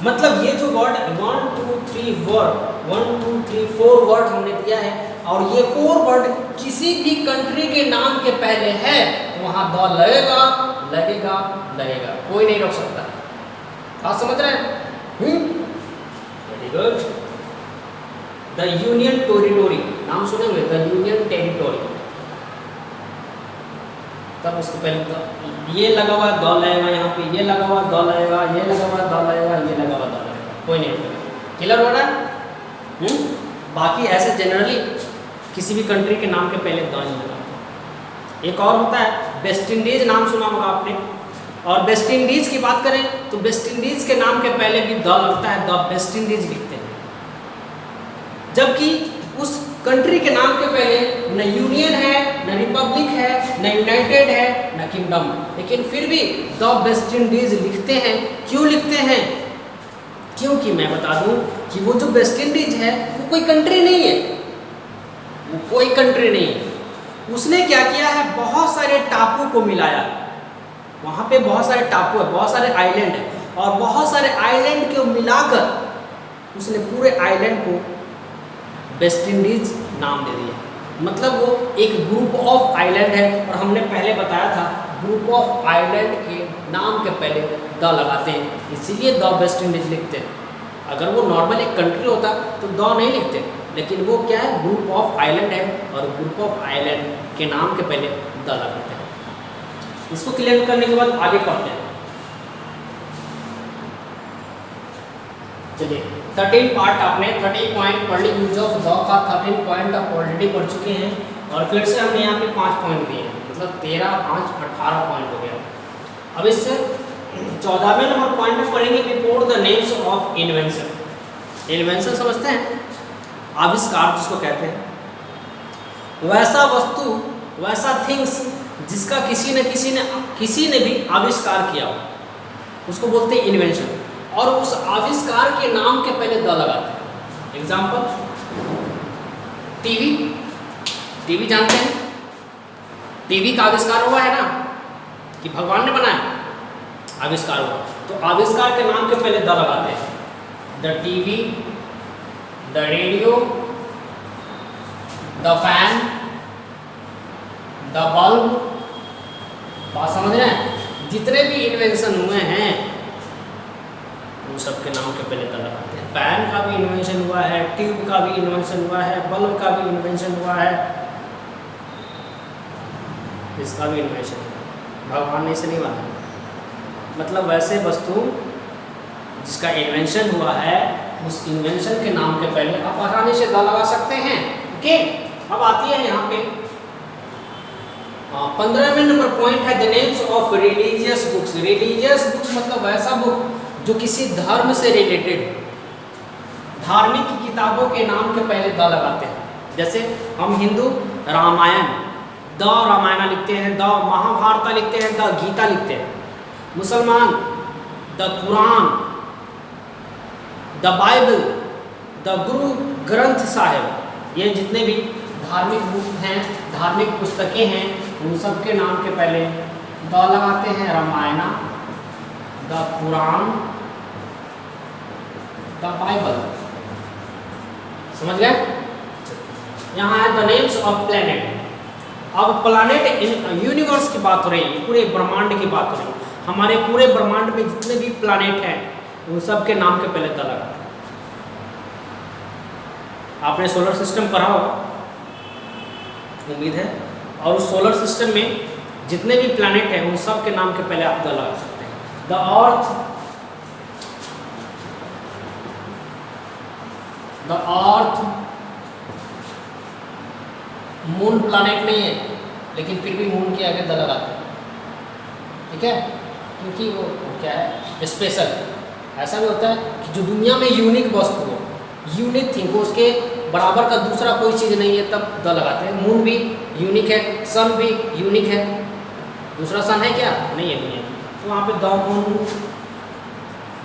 मतलब ये जो वर्ड 1 2 3 वर्ड 1 2 3 4 वर्ड हमने दिया है, और ये 4 वर्ड किसी भी कंट्री के नाम के पहले है तो वहाँ द लगेगा लगेगा लगेगा, कोई नहीं रोक सकता। आप समझ रहे हैं? Very good. The union territory, नाम सुने हुए? द यूनियन टेरिटोरी, तब उसके पहले तो ये लगा हुआ द लगेगा, यहाँ पे ये लगा हुआ द लगेगा, ये लगा हुआ द लगेगा, ये लगा हुआ द लगेगा, कोई नहीं लगेगा। क्लियर हो रहा है? बाकी ऐसे जनरली किसी भी कंट्री के नाम के पहले द नहीं लगाते। एक और होता है वेस्ट इंडीज, नाम सुना होगा आपने, और वेस्ट इंडीज की बात करें तो वेस्ट इंडीज के नाम के पहले भी द लगता है, द वेस्ट इंडीज लिखते हैं। जबकि उस कंट्री के नाम के पहले न यूनियन है, न रिपब्लिक है, न यूनाइटेड है, न किंगडम, लेकिन फिर भी द वेस्ट इंडीज लिखते हैं। क्यों लिखते हैं? क्योंकि मैं बता दूं कि वो जो वेस्ट इंडीज है वो कोई कंट्री नहीं है, वो कोई कंट्री नहीं है। उसने क्या किया है, बहुत सारे टापू को मिलाया, वहाँ पे बहुत सारे टापू है, बहुत सारे आइलैंड है, और बहुत सारे आइलैंड को मिलाकर उसने पूरे आइलैंड को वेस्ट इंडीज नाम दे दिया। मतलब वो एक ग्रुप ऑफ आइलैंड है, और हमने पहले बताया था ग्रुप ऑफ आइलैंड के नाम के पहले द लगाते हैं, इसीलिए द वेस्ट इंडीज लिखते हैं। अगर वो नॉर्मल एक कंट्री होता तो द नहीं लिखते, लेकिन वो क्या है, ग्रुप ऑफ आइलैंड है, और ग्रुप ऑफ आइलैंड के नाम के पहले द लगाते हैं। इसको क्लियर करने के बाद आगे पढ़ते हैं। चलिए 13 पार्ट आपने 30 पॉइंट पढ़ ली, यूज ऑफ द का 13 पॉइंट आप ऑलरेडी पढ़ चुके हैं, और फिर से हमने यहाँ पे 5 पॉइंट दिए हैं, मतलब 13 5 18 पॉइंट हो गया। अब इससे 14वें नंबर पॉइंट में पढ़ेंगे before the names of invention. Invention समझते हैं? आविष्कार जिसको कहते हैं, वैसा वस्तु, वैसा थिंग्स जिसका किसी ने भी आविष्कार किया हो, उसको बोलते हैं इन्वेंशन, और उस आविष्कार के नाम के पहले द लगाते हैं। एग्जाम्पल, टीवी, टीवी जानते हैं? टीवी का आविष्कार हुआ है ना, कि भगवान ने बनाया? आविष्कार हुआ, तो आविष्कार के नाम के पहले द लगाते हैं। The TV, the radio, the fan, the bulb. बात समझ रहे हैं? जितने भी इन्वेंशन हुए हैं उन सब के नाम के पहले द लगाते हैं। फैन का भी इन्वेंशन हुआ है, ट्यूब का भी इन्वेंशन हुआ है, बल्ब का भी इन्वेंशन हुआ है, इसका भी इन्वेंशन हुआ, भगवान ने इसे नहीं बनाया। मतलब वैसे वस्तु जिसका इन्वेंशन हुआ है, उस इन्वेंशन के नाम के पहले आप आसानी से द लगा सकते हैं। ओके, अब आती है यहाँ पे 15वें नंबर पॉइंट है the names of religious books. Religious books मतलब वैसा बुक जो किसी धर्म से रिलेटेड, धार्मिक किताबों के नाम के पहले द लगाते हैं। जैसे हम हिंदू रामायण, द रामायण लिखते हैं, द महाभारत लिखते हैं, द गीता लिखते हैं। मुसलमान the Quran, the Bible, the Guru Granth Sahib. ये जितने भी धार्मिक बुक हैं, धार्मिक पुस्तकें हैं, उन सब के नाम के पहले द लगाते हैं। Ramayan, the Quran, the Bible. समझ गए? यहाँ है द नेम्स ऑफ प्लैनेट। अब प्लैनेट यूनिवर्स की बात हो रही है, पूरे ब्रह्मांड की बात हो रही है। हमारे पूरे ब्रह्मांड में जितने भी प्लैनेट हैं उन सब के नाम के पहले द लगाते हैं। आपने सोलर सिस्टम पढ़ा होगा, उम्मीद है और उस सोलर सिस्टम में जितने भी प्लैनेट हैं उन सब के नाम के पहले आप द लगा सकते हैं। द अर्थ, मून प्लैनेट नहीं है लेकिन फिर भी मून के आगे द लगाते हैं, ठीक है, क्योंकि वो क्या है, स्पेशल। ऐसा भी होता है कि जो दुनिया में यूनिक वस्तु हो, यूनिक थिंग हो, उसके बराबर का दूसरा कोई चीज़ नहीं है, तब द लगाते हैं। मून भी यूनिक है, सन भी यूनिक है, दूसरा सन है क्या, नहीं है दुनिया में, तो वहाँ पे the moon,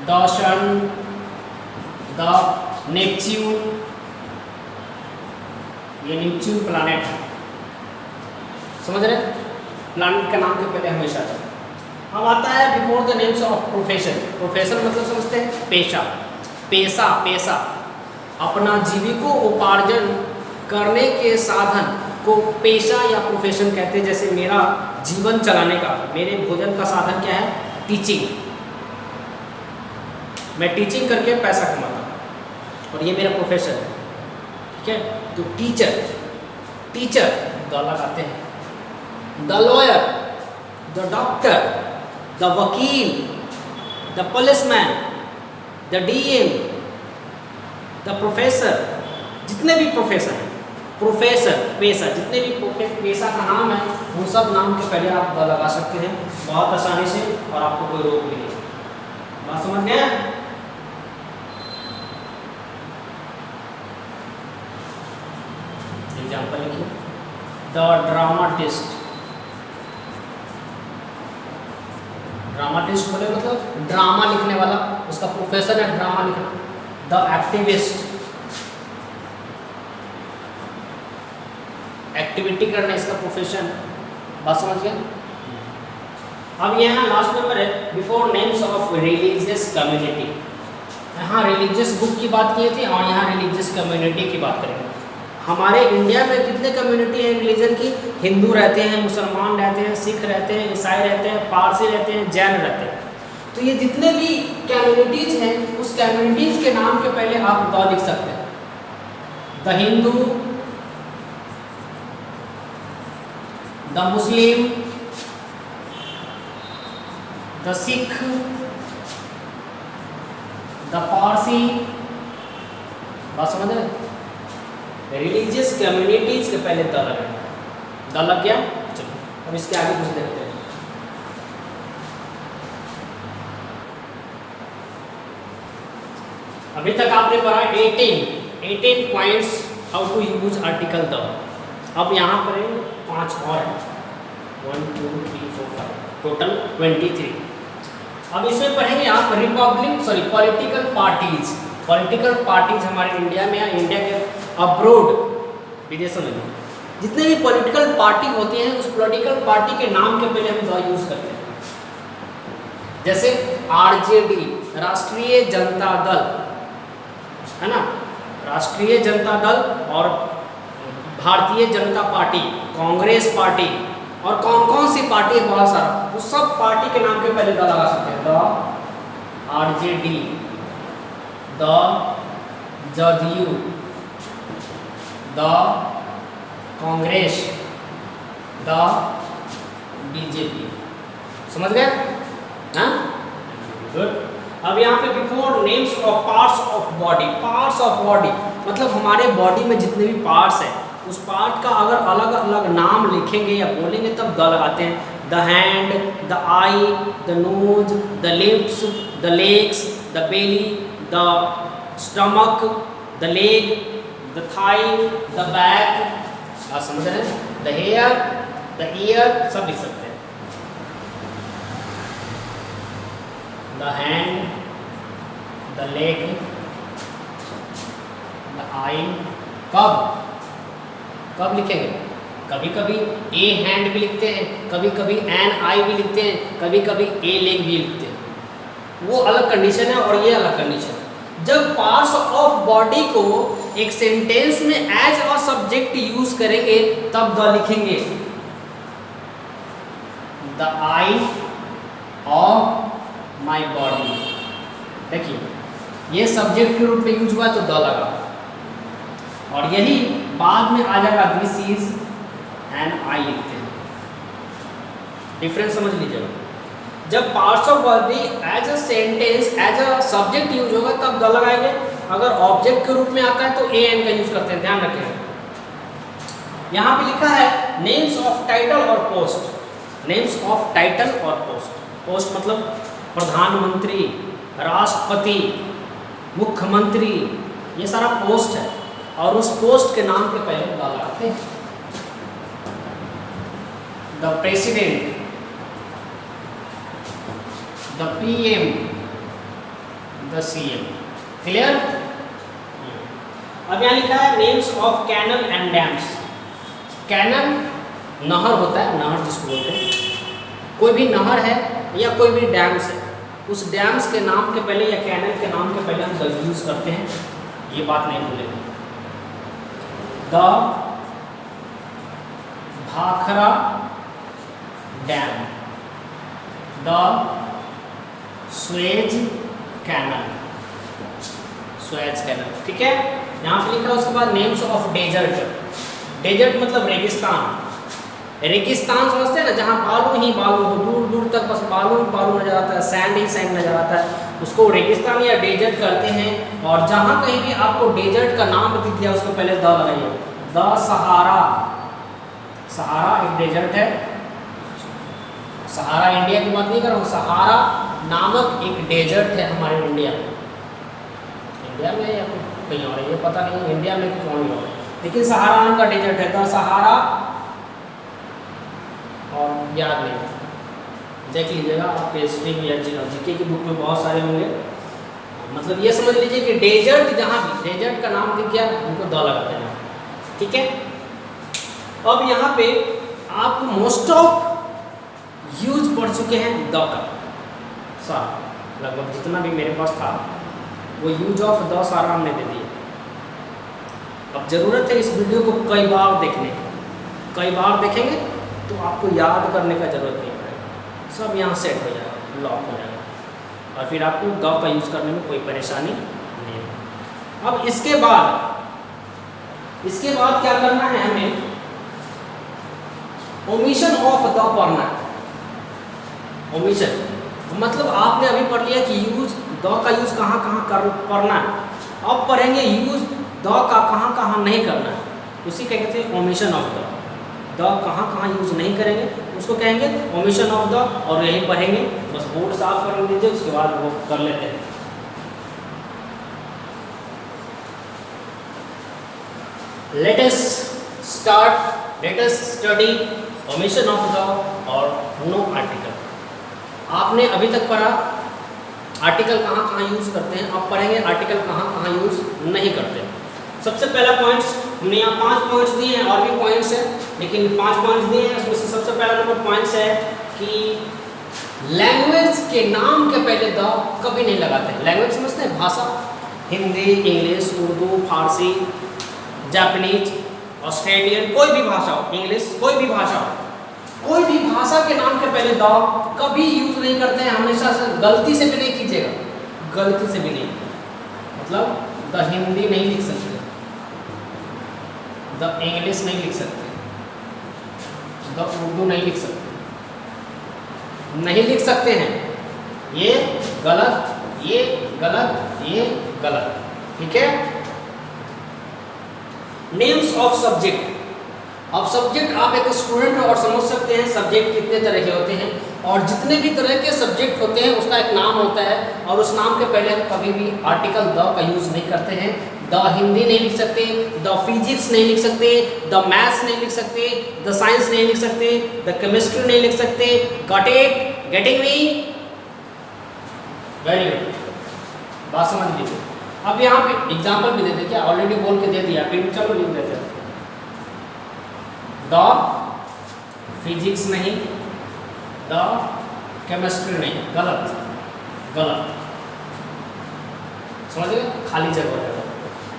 the sun, the Neptune, ये नेपच्यून प्लैनेट है, समझ रहे, प्लैनेट का नाम के पहले हमेशा आता है। अब आता है before the names of profession. Profession मतलब समझते हैं पेशा, पेशा, पेशा, अपना जीविकोपार्जन करने के साधन को पेशा या प्रोफेशन कहते हैं। जैसे मेरा जीवन चलाने का, मेरे भोजन का साधन क्या है, टीचिंग, मैं टीचिंग करके पैसा कमाता हूँ और ये मेरा प्रोफेशन है, ठीक है। तो टीचर, टीचर द लगाते हैं। The lawyer, the doctor, the vakil, the policeman, the DM, the professor, जितने भी प्रोफेसर हैं, प्रोफेसर, पेशा, जितने भी पेशा का नाम है उन सब नाम के पहले आप द लगा सकते हैं बहुत आसानी से और आपको कोई रोक भी नहीं। बात समझ गए? एग्जाम्पल लिखिए, द ड्रामाटिस्ट, ड्रामाटिस्ट बोले मतलब ड्रामा लिखने वाला, उसका प्रोफेशन है ड्रामा लिखना। द एक्टिविस्ट, एक्टिविटी करना इसका प्रोफेशन। बात समझ गए? अब यहाँ लास्ट नंबर है before names of religious community. यहाँ रिलीजियस ग्रुप की बात की थी और यहाँ रिलीजियस कम्युनिटी की बात करेंगे। हमारे इंडिया में कितने कम्युनिटी हैं रिलीजन की? हिंदू रहते हैं, मुसलमान रहते हैं, सिख रहते हैं, ईसाई रहते हैं, पारसी रहते हैं, जैन रहते हैं। तो ये जितने भी कम्युनिटीज हैं उस कम्युनिटीज के नाम के पहले आप द लिख सकते हैं। The Hindu, the Muslim, the Sikh, the Parsi. बात समझ रहे? रिलीजियस कम्युनिटीज के पहले द लगा, द लग गया। चलो अब इसके आगे कुछ देखते हैं। अभी तक आपने पढ़ा 18 points how to use article the. अब यहाँ पर 5 और है, 1 2 3 4 5, टोटल 23। अब इसमें पढ़ेंगे आप पॉलिटिकल पार्टीज। पॉलिटिकल पार्टीज हमारे इंडिया में या इंडिया के अब्रोड, विदेशों में जितने भी पॉलिटिकल पार्टी होती हैं उस पॉलिटिकल पार्टी के नाम के पहले हम द यूज करते हैं। जैसे आरजेडी, राष्ट्रीय जनता दल, है ना, राष्ट्रीय जनता दल, और भारतीय जनता पार्टी, कांग्रेस पार्टी, और कौन कौन सी पार्टी है, बहुत सारा, उस सब पार्टी के नाम के पहले द लगा सकते हैं। The RJD, the JDU, the Congress, the BJP. समझ गए? हाँ, गुड। अब यहाँ पे before names of parts of body. Parts of body मतलब हमारे बॉडी में जितने भी पार्ट्स हैं उस पार्ट का अगर अलग अलग नाम लिखेंगे या बोलेंगे तब द लगाते हैं। The hand, the eye, the nose, the lips, the legs, the belly, the stomach, the leg, the thigh, the back. आप समझ रहे हैं? द हेयर, द ईयर, सब लिख सकते हैं। The hand, the leg, the eye. कब लिखेंगे? कभी कभी ए हैंड भी लिखते हैं, कभी कभी एन आई भी लिखते हैं, कभी कभी ए लेग भी लिखते हैं। वो अलग कंडीशन है और ये अलग कंडीशन है। जब पार्ट्स ऑफ बॉडी को एक सेंटेंस में एज अ सब्जेक्ट यूज करेंगे तब द लिखेंगे। The I of my body. देखिए ये सब्जेक्ट के रूप में यूज हुआ तो द लगा, और यही बाद में आ जाएगा दिस इज NI लिखते हैं। डिफरेंस समझ लीजिएगा। जब पार्ट्स ऑफ वर्ब भी as a sentence as a subject use होगा तब द लगाएंगे, अगर ऑब्जेक्ट के रूप में आता है तो AN का यूज करते हैं, ध्यान रखें। यहाँ पे लिखा है नेम्स ऑफ टाइटल और पोस्ट। नेम्स ऑफ टाइटल और पोस्ट। पोस्ट मतलब प्रधानमंत्री, राष्ट्रपति, मुख्यमंत्री, ये सारा पोस्ट है और उस पोस्ट के नाम के पहले द लगाते हैं। The president, the PM, the CM। Clear? अब यहाँ लिखा है names of canal and dams. Canal नहर होता है, नहर जिसको बोलते हैं। कोई भी नहर है या कोई भी डैम्स है, उस डैम्स के नाम के पहले या कैनल के नाम के पहले हम द यूज करते हैं, ये बात नहीं भूलेंगे। The Bhakra dam, the Suez canal, Suez canal, ठीक है। यहाँ पे लिखा है उसके बाद नेम्स ऑफ डेजर्ट। डेजर्ट मतलब रेगिस्तान। रेगिस्तान समझते हैं ना, जहाँ बालू ही बालू हो, दूर दूर तक बस बालू ही बालू नजर आता है, सैंड ही सैंड नजर आता है, उसको रेगिस्तान या डेजर्ट कहते हैं। और जहाँ कहीं भी आपको डेजर्ट का नाम दिख गया उसको पहले द लगाइए। द सहारा, सहारा एक डेजर्ट है। सहारा इंडिया की बात नहीं कर रहा हूँ, सहारा नामक एक डेजर्ट है हमारे इंडिया में। इंडिया में या कहीं और है ये पता नहीं, इंडिया में कहीं और है, लेकिन सहारा नाम का डेजर्ट है। द सहारा, और याद नहीं, देख लीजिएगा आपके हिस्ट्री या जीके की बुक में बहुत सारे होंगे। मतलब ये समझ लीजिए कि डेजर्ट जहाँ भी डेजर्ट का नाम दिख गया उनको द लगाते हैं, ठीक है। अब यहाँ पे आप मोस्ट ऑफ यूज पढ़ चुके हैं द का, सारा लगभग जितना भी मेरे पास था वो यूज ऑफ द सारा हमने दे दिया। अब ज़रूरत है इस वीडियो को कई बार देखने की, कई बार देखेंगे तो आपको याद करने का ज़रूरत नहीं पड़ेगा, सब यहाँ सेट हो जाएगा, लॉक हो जाएगा और फिर आपको द का यूज़ करने में कोई परेशानी नहीं है। अब इसके बाद क्या करना है हमें, ओमिशन ऑफ द पढ़ना है। ओमिशन मतलब आपने अभी पढ़ लिया कि यूज द का यूज़ कहाँ कहाँ करना है, अब पढ़ेंगे यूज द का कहाँ कहाँ नहीं करना है, उसी का कहते हैं ओमिशन ऑफ द। द कहाँ कहाँ यूज़ नहीं करेंगे उसको कहेंगे ओमिशन ऑफ द, और यही पढ़ेंगे। बस बोर्ड साफ कर लीजिए, उसके बाद वो कर लेते हैं। Let us study omission of the और नो आर्टिकल। आपने अभी तक पढ़ा आर्टिकल कहाँ कहाँ यूज़ करते हैं, अब पढ़ेंगे आर्टिकल कहाँ कहाँ यूज़ नहीं करते हैं। सबसे पहला पॉइंट्स हमने यहाँ 5 पॉइंट्स दिए हैं, और भी पॉइंट्स हैं लेकिन 5 पॉइंट्स दिए हैं, उसमें से सबसे पहला नंबर पॉइंट्स है कि लैंग्वेज के नाम के पहले द कभी नहीं लगाते हैं। लैंग्वेज समझते हैं, भाषा, हिंदी, इंग्लिश, उर्दू, फारसी, जापानीज, ऑस्ट्रेलियन, कोई भी भाषा हो, इंग्लिश, कोई भी भाषा हो, कोई भी भाषा के नाम के पहले द कभी यूज नहीं करते हैं, हमेशा से। गलती से भी नहीं कीजिएगा, गलती से भी नहीं। मतलब द हिंदी नहीं लिख सकते, द इंग्लिश नहीं लिख सकते, द उर्दू नहीं लिख सकते, नहीं लिख सकते हैं। ये गलत, ये गलत, ये गलत, ठीक है। Names of subject. अब सब्जेक्ट आप एक स्टूडेंट हो और समझ सकते हैं सब्जेक्ट कितने तरह के होते हैं, और जितने भी तरह के सब्जेक्ट होते हैं उसका एक नाम होता है, और उस नाम के पहले कभी भी आर्टिकल द का यूज़ नहीं करते हैं। द हिंदी नहीं लिख सकते, द फिजिक्स नहीं लिख सकते, द मैथ्स नहीं लिख सकते, द साइंस नहीं लिख सकते, द केमिस्ट्री नहीं लिख सकते। Got it? Getting me? Very good, बात समझ लीजिए। अब यहाँ पे एग्जाम्पल भी दे दे, क्या ऑलरेडी बोल के दे दिया, फिर चलो लिख देते हैं। द फिजिक्स नहीं, द केमिस्ट्री नहीं, गलत, गलत, समझ गए, खाली जगह हो जाएगा।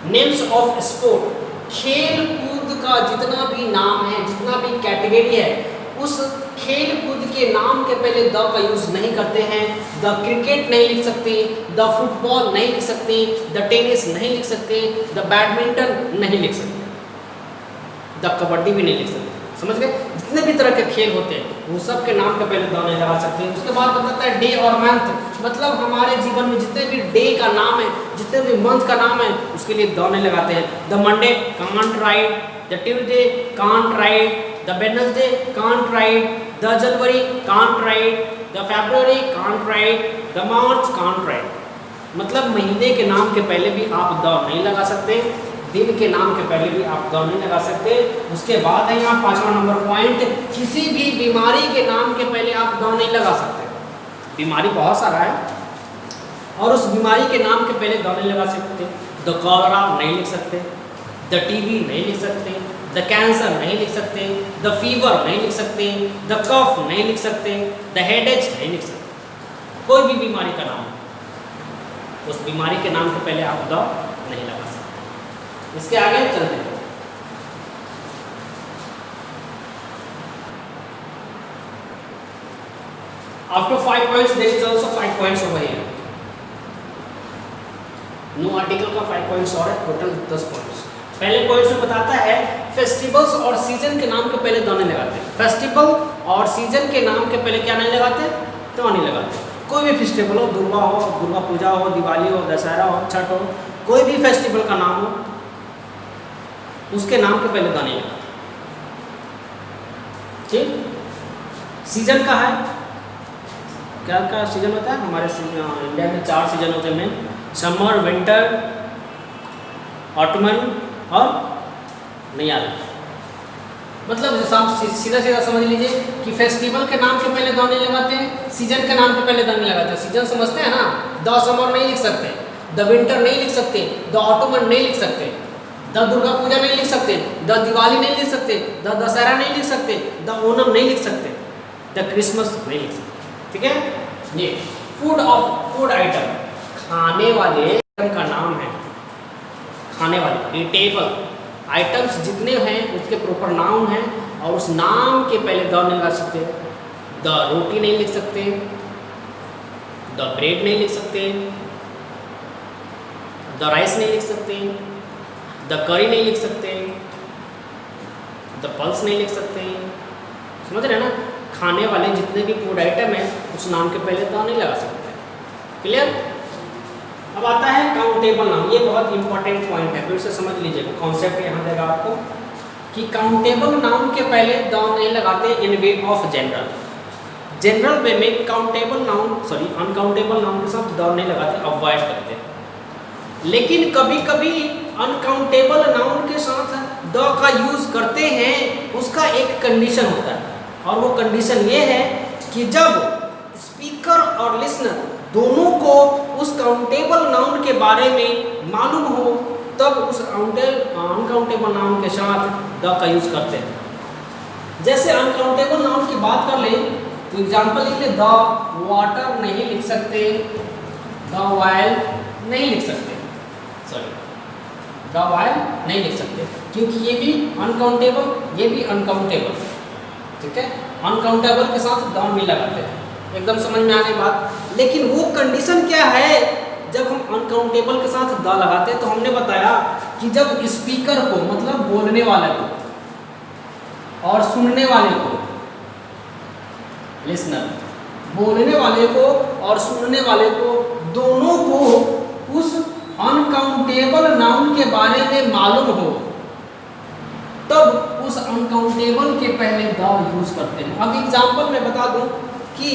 नेम्स ऑफ स्पोर्ट, खेल कूद का जितना भी नाम है, जितना भी कैटेगरी है, उस खेल कूद के नाम के पहले द का यूज नहीं करते हैं। द क्रिकेट नहीं लिख सकते, द फुटबॉल नहीं लिख सकते, द टेनिस नहीं लिख सकते, द बैडमिंटन नहीं लिख सकते, द कबड्डी भी नहीं लिख सकते। समझ गए? जितने भी तरह के खेल होते हैं वो सब के नाम के पहले द नहीं लगा सकते हैं। उसके बाद बताता है डे और मंथ, मतलब हमारे जीवन में जितने भी डे का नाम है, जितने भी मंथ का नाम है, उसके लिए द नहीं लगाते हैं। The Monday can't right, the Tuesday can't right, the Wednesday can't right, the January can't right, the February can't right, the March can't right. मतलब महीने के नाम के पहले भी आप द नहीं लगा सकते, दिन के नाम के पहले भी आप द नहीं लगा सकते। उसके बाद है यहाँ 5वां नंबर पॉइंट, किसी भी बीमारी के नाम के पहले आप द नहीं लगा सकते। बीमारी बहुत सारा है और उस बीमारी के नाम के पहले द नहीं लगा सकते। द कॉलरा नहीं लिख सकते, द टीबी नहीं लिख सकते, द कैंसर नहीं लिख सकते, द फीवर नहीं लिख सकते, द कफ नहीं लिख सकते, द हेडेक नहीं लिख सकते। कोई भी बीमारी का नाम, उस बीमारी के नाम के पहले आप द नहीं लगा सकते। इसके आगे चलते हैं। After 5 points, there is also 5 points over here. No article का 5 पॉइंट्स और है, टोटल 10 पॉइंट्स। पहले पॉइंट्स में बताता है फेस्टिवल्स और सीजन के नाम के पहले द नहीं लगाते। फेस्टिवल और सीजन के नाम के पहले क्या नहीं लगाते? द नहीं लगाते। कोई भी फेस्टिवल हो, दुर्गा पूजा हो, दिवाली हो, दशहरा हो, छठ हो, कोई भी फेस्टिवल का नाम हो, उसके नाम के पहले द नहीं लगाते। ठीक। सीजन का है, क्या क्या सीजन होता है हमारे इंडिया में? 4 सीजन होते हैं मेन, समर, विंटर, ऑटमन और नयार। मतलब सीधा सीधा समझ लीजिए कि फेस्टिवल के नाम के पहले द नहीं लगाते हैं, सीजन के नाम के पहले द नहीं लगाते। सीजन समझते हैं ना, द समर नहीं लिख सकते, द विंटर नहीं लिख सकते, द ऑटोमन नहीं लिख सकते, द दुर्गा पूजा नहीं लिख सकते, द दिवाली नहीं लिख सकते, द दशहरा नहीं लिख सकते, द ओणम नहीं लिख सकते, द क्रिसमस नहीं लिख सकते। ठीक है। ये फूड आइटम, खाने वाले आइटम का नाम है। खाने वाले ईटेबल आइटम्स जितने हैं उसके प्रॉपर नाम है और उस नाम के पहले द नहीं लगा सकते। द रोटी नहीं लिख सकते, द ब्रेड नहीं लिख सकते, द राइस नहीं लिख सकते, द करी नहीं लिख सकते, द पल्स नहीं लिख सकते। समझ रहे हैं ना? खाने वाले जितने भी फूड आइटम है उस नाम के पहले द नहीं लगा सकते। क्लियर? अब आता है काउंटेबल नाम। ये बहुत इंपॉर्टेंट पॉइंट है, फिर से समझ लीजिएगा। कॉन्सेप्ट यहाँ देगा आपको कि काउंटेबल नाउन के पहले द नहीं लगाते in way of general. General way में काउंटेबल नाउन अनकाउंटेबल नाउन के साथ द नहीं लगाते, अवॉइड करते। लेकिन कभी कभी अनकाउंटेबल नाउन के साथ द का यूज करते हैं। उसका एक कंडीशन होता है और वो कंडीशन ये है कि जब स्पीकर और लिसनर दोनों को उस काउंटेबल नाउन के बारे में मालूम हो तब उस अनकाउंटेबल नाउन के साथ द का यूज करते हैं। जैसे अनकाउंटेबल नाउन की बात कर लें तो एग्जांपल लिख ले, द वाटर नहीं लिख सकते, द वायल नहीं लिख सकते, द वायल नहीं लिख सकते क्योंकि ये भी अनकाउंटेबल, ये भी अनकाउंटेबल। ठीक है। अनकाउंटेबल के साथ द नहीं लगाते हैं। एकदम समझ में आ गई बात। लेकिन वो कंडीशन क्या है जब हम अनकाउंटेबल के साथ द लगाते हैं? तो हमने बताया कि जब स्पीकर को, मतलब बोलने वाले को और सुनने वाले को, लिसनर, बोलने वाले को और सुनने वाले को, दोनों को उस अनकाउंटेबल नाउन के बारे में मालूम हो तब उस अनकाउंटेबल के पहले द यूज करते हैं। अब एग्जांपल मैं बता दूं कि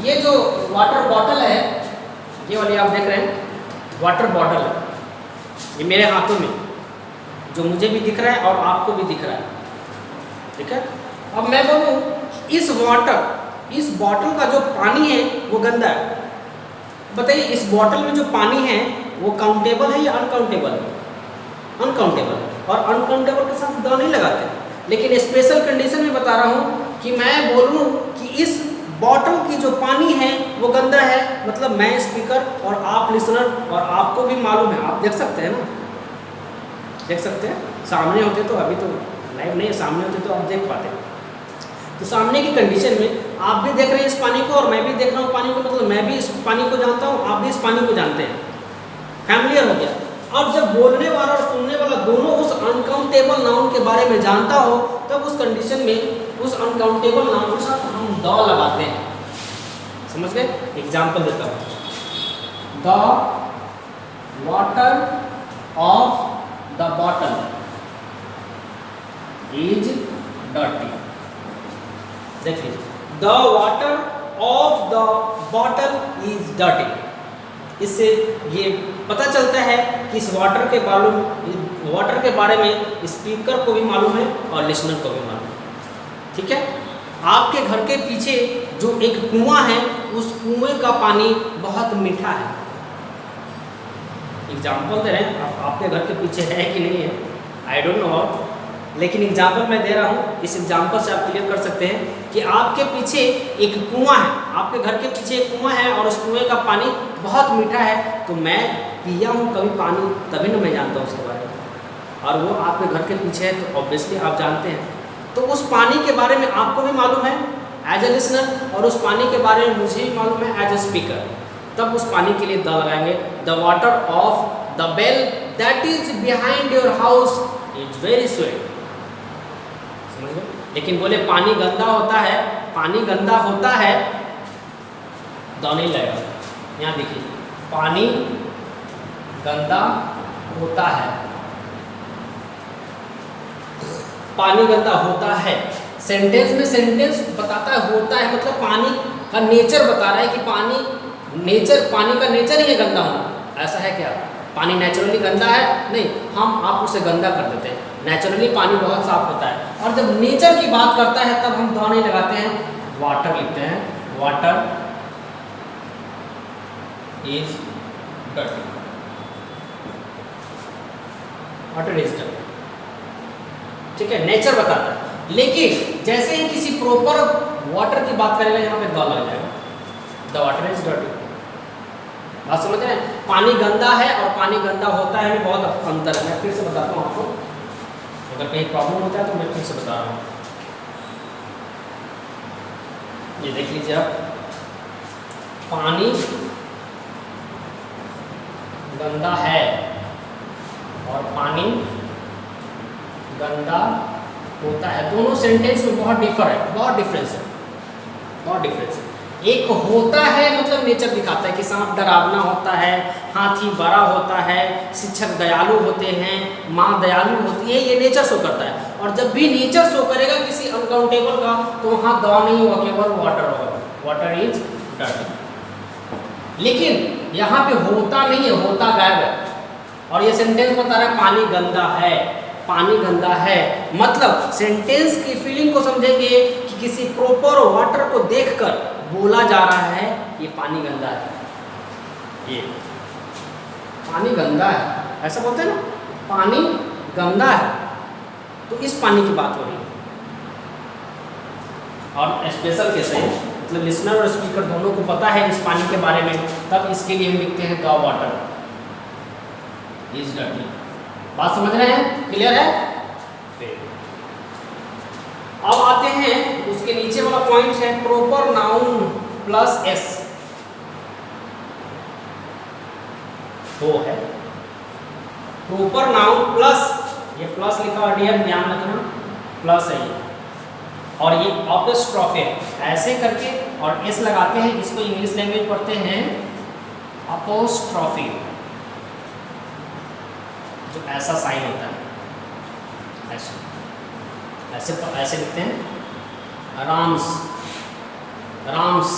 ये जो वाटर बॉटल है, ये वाली आप देख रहे हैं वाटर बॉटल है, ये मेरे हाथों में जो मुझे भी दिख रहा है और आपको भी दिख रहा है। ठीक है। अब मैं बोलूँ इस बॉटल का जो पानी है वो गंदा है। बताइए इस बॉटल में जो पानी है वो काउंटेबल है या अनकाउंटेबल? अनकाउंटेबल। और अनकाउंटेबल के साथ द नहीं लगाते। लेकिन स्पेशल कंडीशन में बता रहा हूँ कि मैं बोलूँ कि इस बॉटल की जो पानी है वो गंदा है, मतलब मैं स्पीकर और आप लिसनर और आपको भी मालूम है, आप देख सकते हैं ना, देख सकते हैं। सामने होते तो, अभी तो लाइव नहीं है, सामने होते तो आप देख पाते। तो सामने की कंडीशन में आप भी देख रहे हैं इस पानी को और मैं भी देख रहा हूँ पानी को, मतलब मैं भी इस पानी को जानता हूँ, आप भी इस पानी को जानते हैं। फैमिलियर हो गया। अब जब बोलने वाला और सुनने वाला दोनों उस अनकाउंटेबल नाउन के बारे में जानता हो, तब उस कंडीशन में उस अनकाउंटेबल नाउन के साथ हम द लगाते हैं। समझ गए? एग्जाम्पल देता हूँ। The water of the bottle is dirty. देख लीजिए, the water of the bottle is dirty. इससे ये पता चलता है कि इस वाटर के बारे में स्पीकर को भी मालूम है और लिसनर को भी मालूम है। ठीक है? आपके घर के पीछे जो एक कुआं है, उस कुएं का पानी बहुत मीठा है। एग्जाम्पल दे रहे हैं, आपके घर के पीछे है कि नहीं है आई डोंट नो, लेकिन एग्जाम्पल मैं दे रहा हूँ। इस एग्जाम्पल से आप क्लियर कर सकते हैं कि आपके पीछे एक कुआं है, आपके घर के पीछे एक कुआं है और उस कुएं का पानी बहुत मीठा है। तो मैं पिया हूँ कभी पानी, तभी ना मैं जानता हूँ उसके बारे में, और वो आपके घर के पीछे है तो ऑब्वियसली आप जानते हैं। तो उस पानी के बारे में आपको भी मालूम है एज ए लिसनर, और उस पानी के बारे में मुझे भी मालूम है एज ए स्पीकर। तब उस पानी के लिए द लगाएंगे। The water of the well that is behind your house is very sweet. समझ गए? लेकिन बोले पानी गंदा होता है, पानी गंदा होता है, द नहीं लगेगा। यहाँ देखिए, पानी गंदा होता है, पानी गंदा होता है। सेंटेंस में सेंटेंस बताता है होता है, मतलब पानी का नेचर बता रहा है कि पानी का नेचर ही है गंदा होना। ऐसा है क्या? पानी नेचुरली गंदा है? नहीं, हम आप उसे गंदा कर देते हैं। नेचुरली पानी बहुत साफ होता है, और जब नेचर की बात करता है तब हम द नहीं लगाते हैं, वाटर लिखते हैं। Water is dirty, water is dirty. ठीक है, नेचर बताता है। लेकिन जैसे ही किसी प्रॉपर वाटर की बात करेगा, यहाँ पे द लग जाएगा, द वाटर इज डर्टी। बात समझ रहे हैं? पानी गंदा है और पानी गंदा होता है में बहुत अंतर है। मैं फिर से बताता हूँ आपको, अगर कहीं प्रॉब्लम होता है तो मैं फिर से बता रहा हूँ। ये देख लीजिए आप, पानी गंदा है और पानी गंदा होता है, दोनों सेंटेंस में बहुत डिफरेंस है। एक होता है मतलब नेचर दिखाता है कि सांप डरावना होता है, हाथी बड़ा होता है, शिक्षक दयालु होते हैं, माँ दयालु होती है, ये नेचर शो करता है। और जब भी नेचर शो करेगा किसी अनकाउंटेबल का, तो वहाँ द नहीं होगा, केवल वाटर होगा, वाटर इज डर्टी। लेकिन यहाँ पे होता नहीं है, होता गायब है, और ये सेंटेंस बता रहा है पानी गंदा है, पानी गंदा है। मतलब सेंटेंस की फीलिंग को समझेंगे कि किसी प्रॉपर वाटर को देखकर बोला जा रहा है ये पानी गंदा है, ये पानी गंदा है, ऐसा बोलते हैं ना, पानी गंदा है। तो इस पानी की बात हो रही है। और स्पेशल कैसे है, मतलब लिसनर और स्पीकर दोनों को पता है इस पानी के बारे में, तब इसके लिए हम लिखते हैं द वाटर इज डर्टी। बात समझ रहे हैं? क्लियर है? अब आते हैं उसके नीचे वाला पॉइंट है प्रॉपर नाउन प्लस एस। वो है प्रॉपर नाउन प्लस, ये प्लस लिखा हुआ डियर, ध्यान रखना प्लस है ये, और ये अपॉस्ट्रोफी है, ऐसे करके और एस लगाते हैं। इसको इंग्लिश लैंग्वेज पढ़ते हैं अपॉस्ट्रोफी, जो ऐसा साइन होता है, ऐसे ऐसे ऐसे लिखते हैं राम्स, राम्स,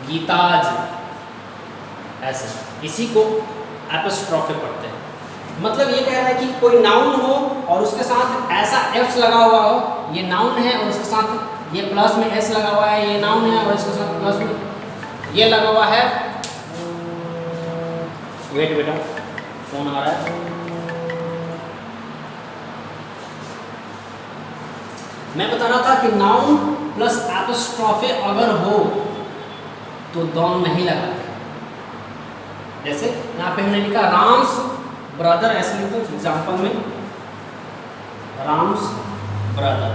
गीताज, ऐसे, इसी को एपोस्ट्रोफी पढ़ते हैं। मतलब ये कह रहा है कि कोई नाउन हो और उसके साथ ऐसा एफ लगा हुआ हो, ये नाउन है और उसके साथ ये प्लस में एस लगा हुआ है, ये नाउन है और इसके साथ प्लस में ये लगा हुआ है। वेट बेटा, फोन आ रहा है। मैं बता रहा था कि नाउन प्लस एपोस्ट्रोफी अगर हो तो द नहीं लगाते। जैसे यहाँ पे हमने लिखा राम्स ब्रदर, ऐसे लिखो एग्जाम्पल में, राम्स ब्रदर,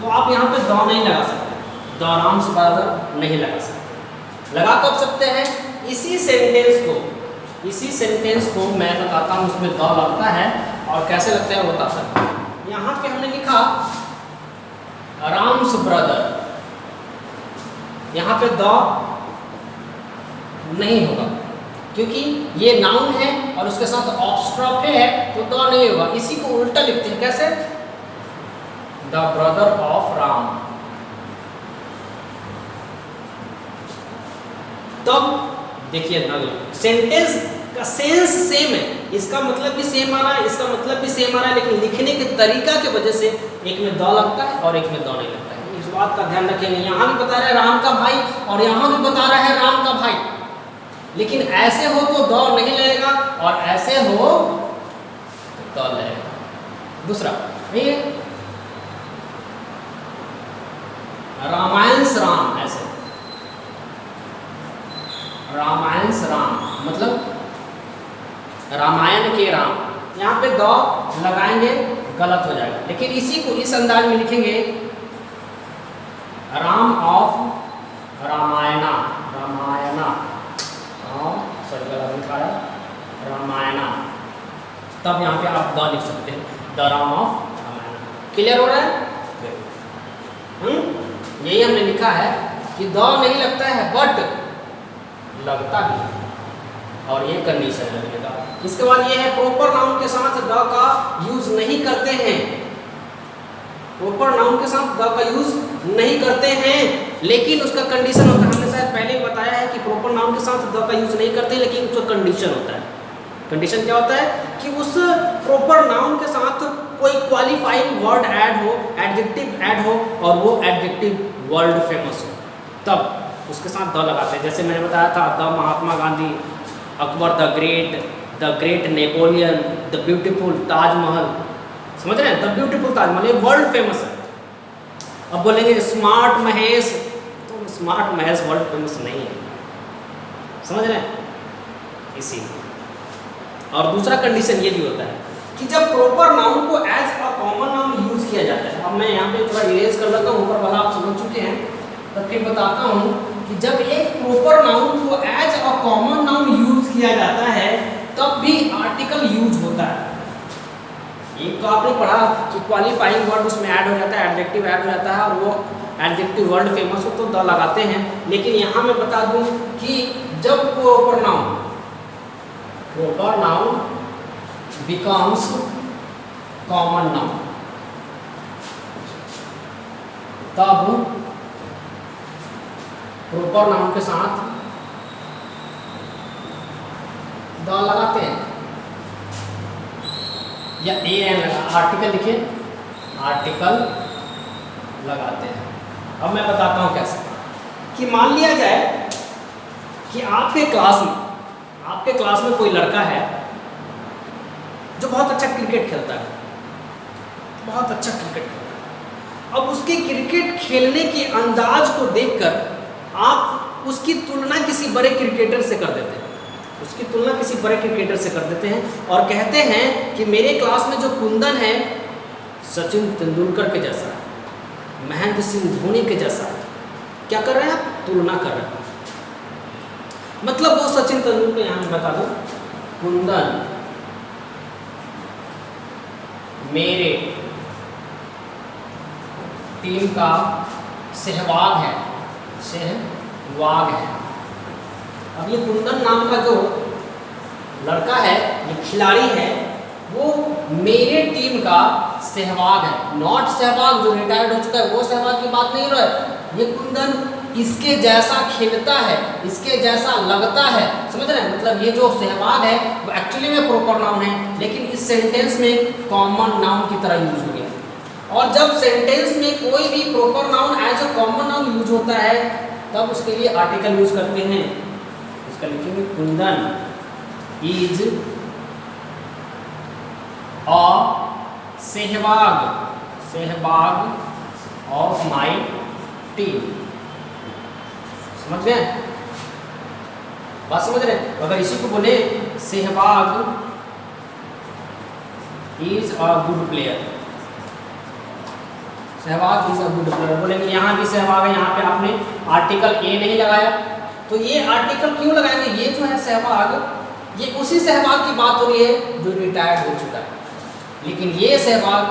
तो आप यहाँ पे द नहीं लगा सकते, द राम्स ब्रदर नहीं लगा सकते। लगा कब सकते हैं? इसी सेंटेंस को इसी सेंटेंस को मैं बताता हूँ, उसमें द लगता है और कैसे लगता है वो बताता है। यहाँ पे हमने लिखा राम्स ब्रदर, यहाँ पे द नहीं होगा क्योंकि ये नाउन है और उसके साथ ऑब्स्ट्रॉफ है, तो द नहीं होगा। इसी को उल्टा लिखते हैं, कैसे? The brother of Ram. तब देखिए सेंटेंस का सेंस सेम है, इसका मतलब भी सेम आ रहा है, इसका मतलब भी सेम आ रहा है, लेकिन लिखने के तरीका की वजह से एक में द लगता है और एक में द नहीं लगता है। इस बात का ध्यान रखेंगे। यहाँ भी बता रहा है राम का भाई और यहाँ भी बता रहा है राम का भाई, लेकिन ऐसे हो तो द नहीं लगेगा और ऐसे हो तो द लगेगा। दूसरा ये रामायण राम, ऐसे रामायण राम मतलब रामायण के राम, यहाँ पे द लगाएंगे गलत हो जाएगा, लेकिन इसी को इस अंदाज में लिखेंगे राम ऑफ रामायणा, रामायणा, सॉरी गलत लिखा है, रामायणा, तब यहाँ पे आप द लिख सकते हैं, the Ram of Ramayana. Clear हो रहा है? यही हमने लिखा है कि द नहीं लगता है बट लगता भी है, और ये कंडीशन है लगेगा। इसके बाद ये है प्रॉपर नाउन के साथ द का यूज नहीं करते हैं, प्रॉपर नाउन के साथ द का यूज नहीं करते हैं, लेकिन उसका कंडीशन होता है। हमने शायद पहले ही बताया है कि प्रॉपर नाउन के साथ द का यूज नहीं करते, लेकिन उसका कंडीशन होता है। कंडीशन क्या होता है कि उस प्रॉपर नाउन के साथ कोई क्वालिफाइंग वर्ड ऐड हो, एडजेक्टिव ऐड हो और वो एडजेक्टिव वर्ल्ड फेमस हो, तब उसके साथ द लगाते हैं। जैसे मैंने बताया था the Mahatma Gandhi, Akbar the great Napoleon, the beautiful Taj Mahal, समझ रहे हैं? द ब्यूटीफुल ताजमहल ये वर्ल्ड फेमस है। अब बोलेंगे स्मार्ट महेश, तो स्मार्ट महेश वर्ल्ड फेमस नहीं है, समझ रहे हैं? इसी और दूसरा कंडीशन ये भी होता है कि जब प्रॉपर नाउन को as a common noun use किया जाता है। अब मैं यहाँ पे थोड़ा इरेज कर लेता हूँ, ऊपर वाला आप समझ चुके हैं, तब फिर बताता हूँ कि जब एक प्रॉपर नाउन को as a common noun use किया जाता है तब भी आर्टिकल यूज होता है। एक तो आपने पढ़ा कि क्वालिफाइंग वर्ड उसमें ऐड हो जाता है, एडजेक्टिव ऐड हो जाता है और वो एडजेक्टिव वर्ड फेमस हो तो द लगाते हैं। लेकिन यहाँ मैं बता दूँ कि जब proper noun becomes common noun, तब प्रॉपर नाउन के साथ द लगाते हैं या ए एन लगा, आर्टिकल लिखिए, आर्टिकल लगाते हैं। अब मैं बताता हूँ कैसे। कि मान लिया जाए कि आपके क्लास में कोई लड़का है जो बहुत अच्छा क्रिकेट खेलता है, बहुत अच्छा क्रिकेट खेलता है। अब उसके क्रिकेट खेलने के अंदाज को देखकर आप उसकी तुलना किसी बड़े क्रिकेटर से कर देते हैं, उसकी तुलना किसी बड़े क्रिकेटर से कर देते हैं और कहते हैं कि मेरे क्लास में जो कुंदन है सचिन तेंदुलकर के जैसा है, महेंद्र सिंह धोनी के जैसा है। क्या कर रहे हैं आप? तुलना कर रहे हैं। मतलब वो सचिन तेंदुलकर, यहाँ मैं बता दूं, कुंदन मेरे टीम का सहवाग है, सहवाग है। अब ये कुंदन नाम का जो लड़का है, ये खिलाड़ी है, वो मेरे टीम का सहवाग है। नॉट सहवाग जो रिटायर्ड हो चुका है, वो सहवाग की बात नहीं हो रहा है। ये कुंदन इसके जैसा खेलता है, इसके जैसा लगता है, समझ रहे हैं? मतलब ये जो सहवाग है वो एक्चुअली में प्रॉपर नाउन है, लेकिन इस सेंटेंस में कॉमन नाउन की तरह यूज हो गया। और जब सेंटेंस में कोई भी proper noun as a common noun use होता है तब उसके लिए आर्टिकल यूज करते हैं। उसका लिखेंगे Kundan is a Sehwag of my team. समझ गए? बात समझ रहे? अगर इसी को बोले Sehwag is a good player, Sehwag is a good player बोलेंगे। यहाँ भी सहवाग है, यहाँ पे आपने आर्टिकल ए नहीं लगाया, तो ये आर्टिकल क्यों लगाएंगे? ये जो है सहवाग ये उसी सहवाग की बात हो रही है जो रिटायर्ड हो चुका है, लेकिन ये सहवाग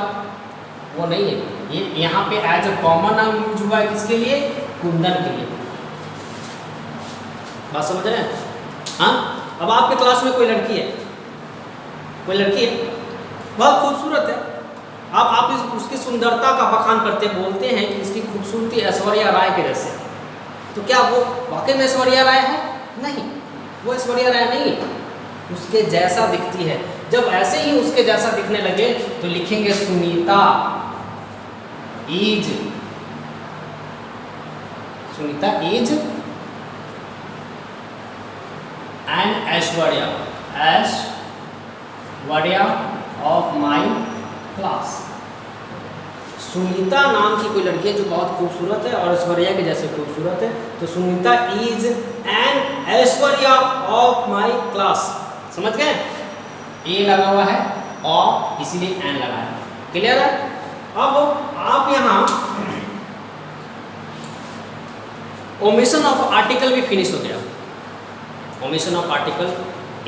वो नहीं है। ये यहाँ पे एज अ कॉमन नाम यूज हुआ है किसके लिए? कुंदन के लिए। बात समझ रहे हैं? हाँ, अब आपके क्लास में कोई लड़की है, कोई लड़की है बहुत खूबसूरत है, आप उसकी सुंदरता का बखान करते बोलते हैं कि इसकी खूबसूरती ऐश्वर्या राय के जैसे, तो क्या वो वाकई में ऐश्वर्या राय है? नहीं, वो ऐश्वर्या राय नहीं है, उसके जैसा दिखती है। जब ऐसे ही उसके जैसा दिखने लगे तो लिखेंगे Sunita is, Sunita is and Aishwarya, Aishwarya of my class. Sunita नाम की कोई लड़की है जो बहुत खूबसूरत है और ऐश्वर्या के जैसे खूबसूरत है, तो Sunita is an Aishwarya of my class. समझ गए? ए लगा हुआ है और इसीलिए एन लगा है। क्लियर है? अब आप यहाँ ओमिशन ऑफ आर्टिकल भी फिनिश हो गया। Omission of article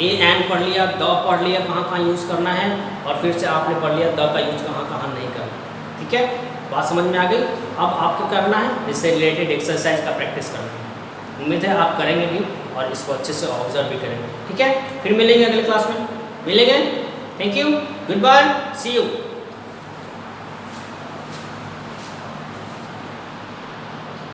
a an पढ़ लिया, द पढ़ लिया कहाँ कहाँ यूज़ करना है, और फिर से आपने पढ़ लिया द का यूज कहाँ कहाँ नहीं करना। ठीक है, बात समझ में आ गई। अब आपको करना है इससे रिलेटेड एक्सरसाइज का प्रैक्टिस करना है। उम्मीद है आप करेंगे भी और इसको अच्छे से ऑब्जर्व भी करेंगे। ठीक है, फिर मिलेंगे अगले क्लास में, मिलेंगे। Thank you, goodbye, see you.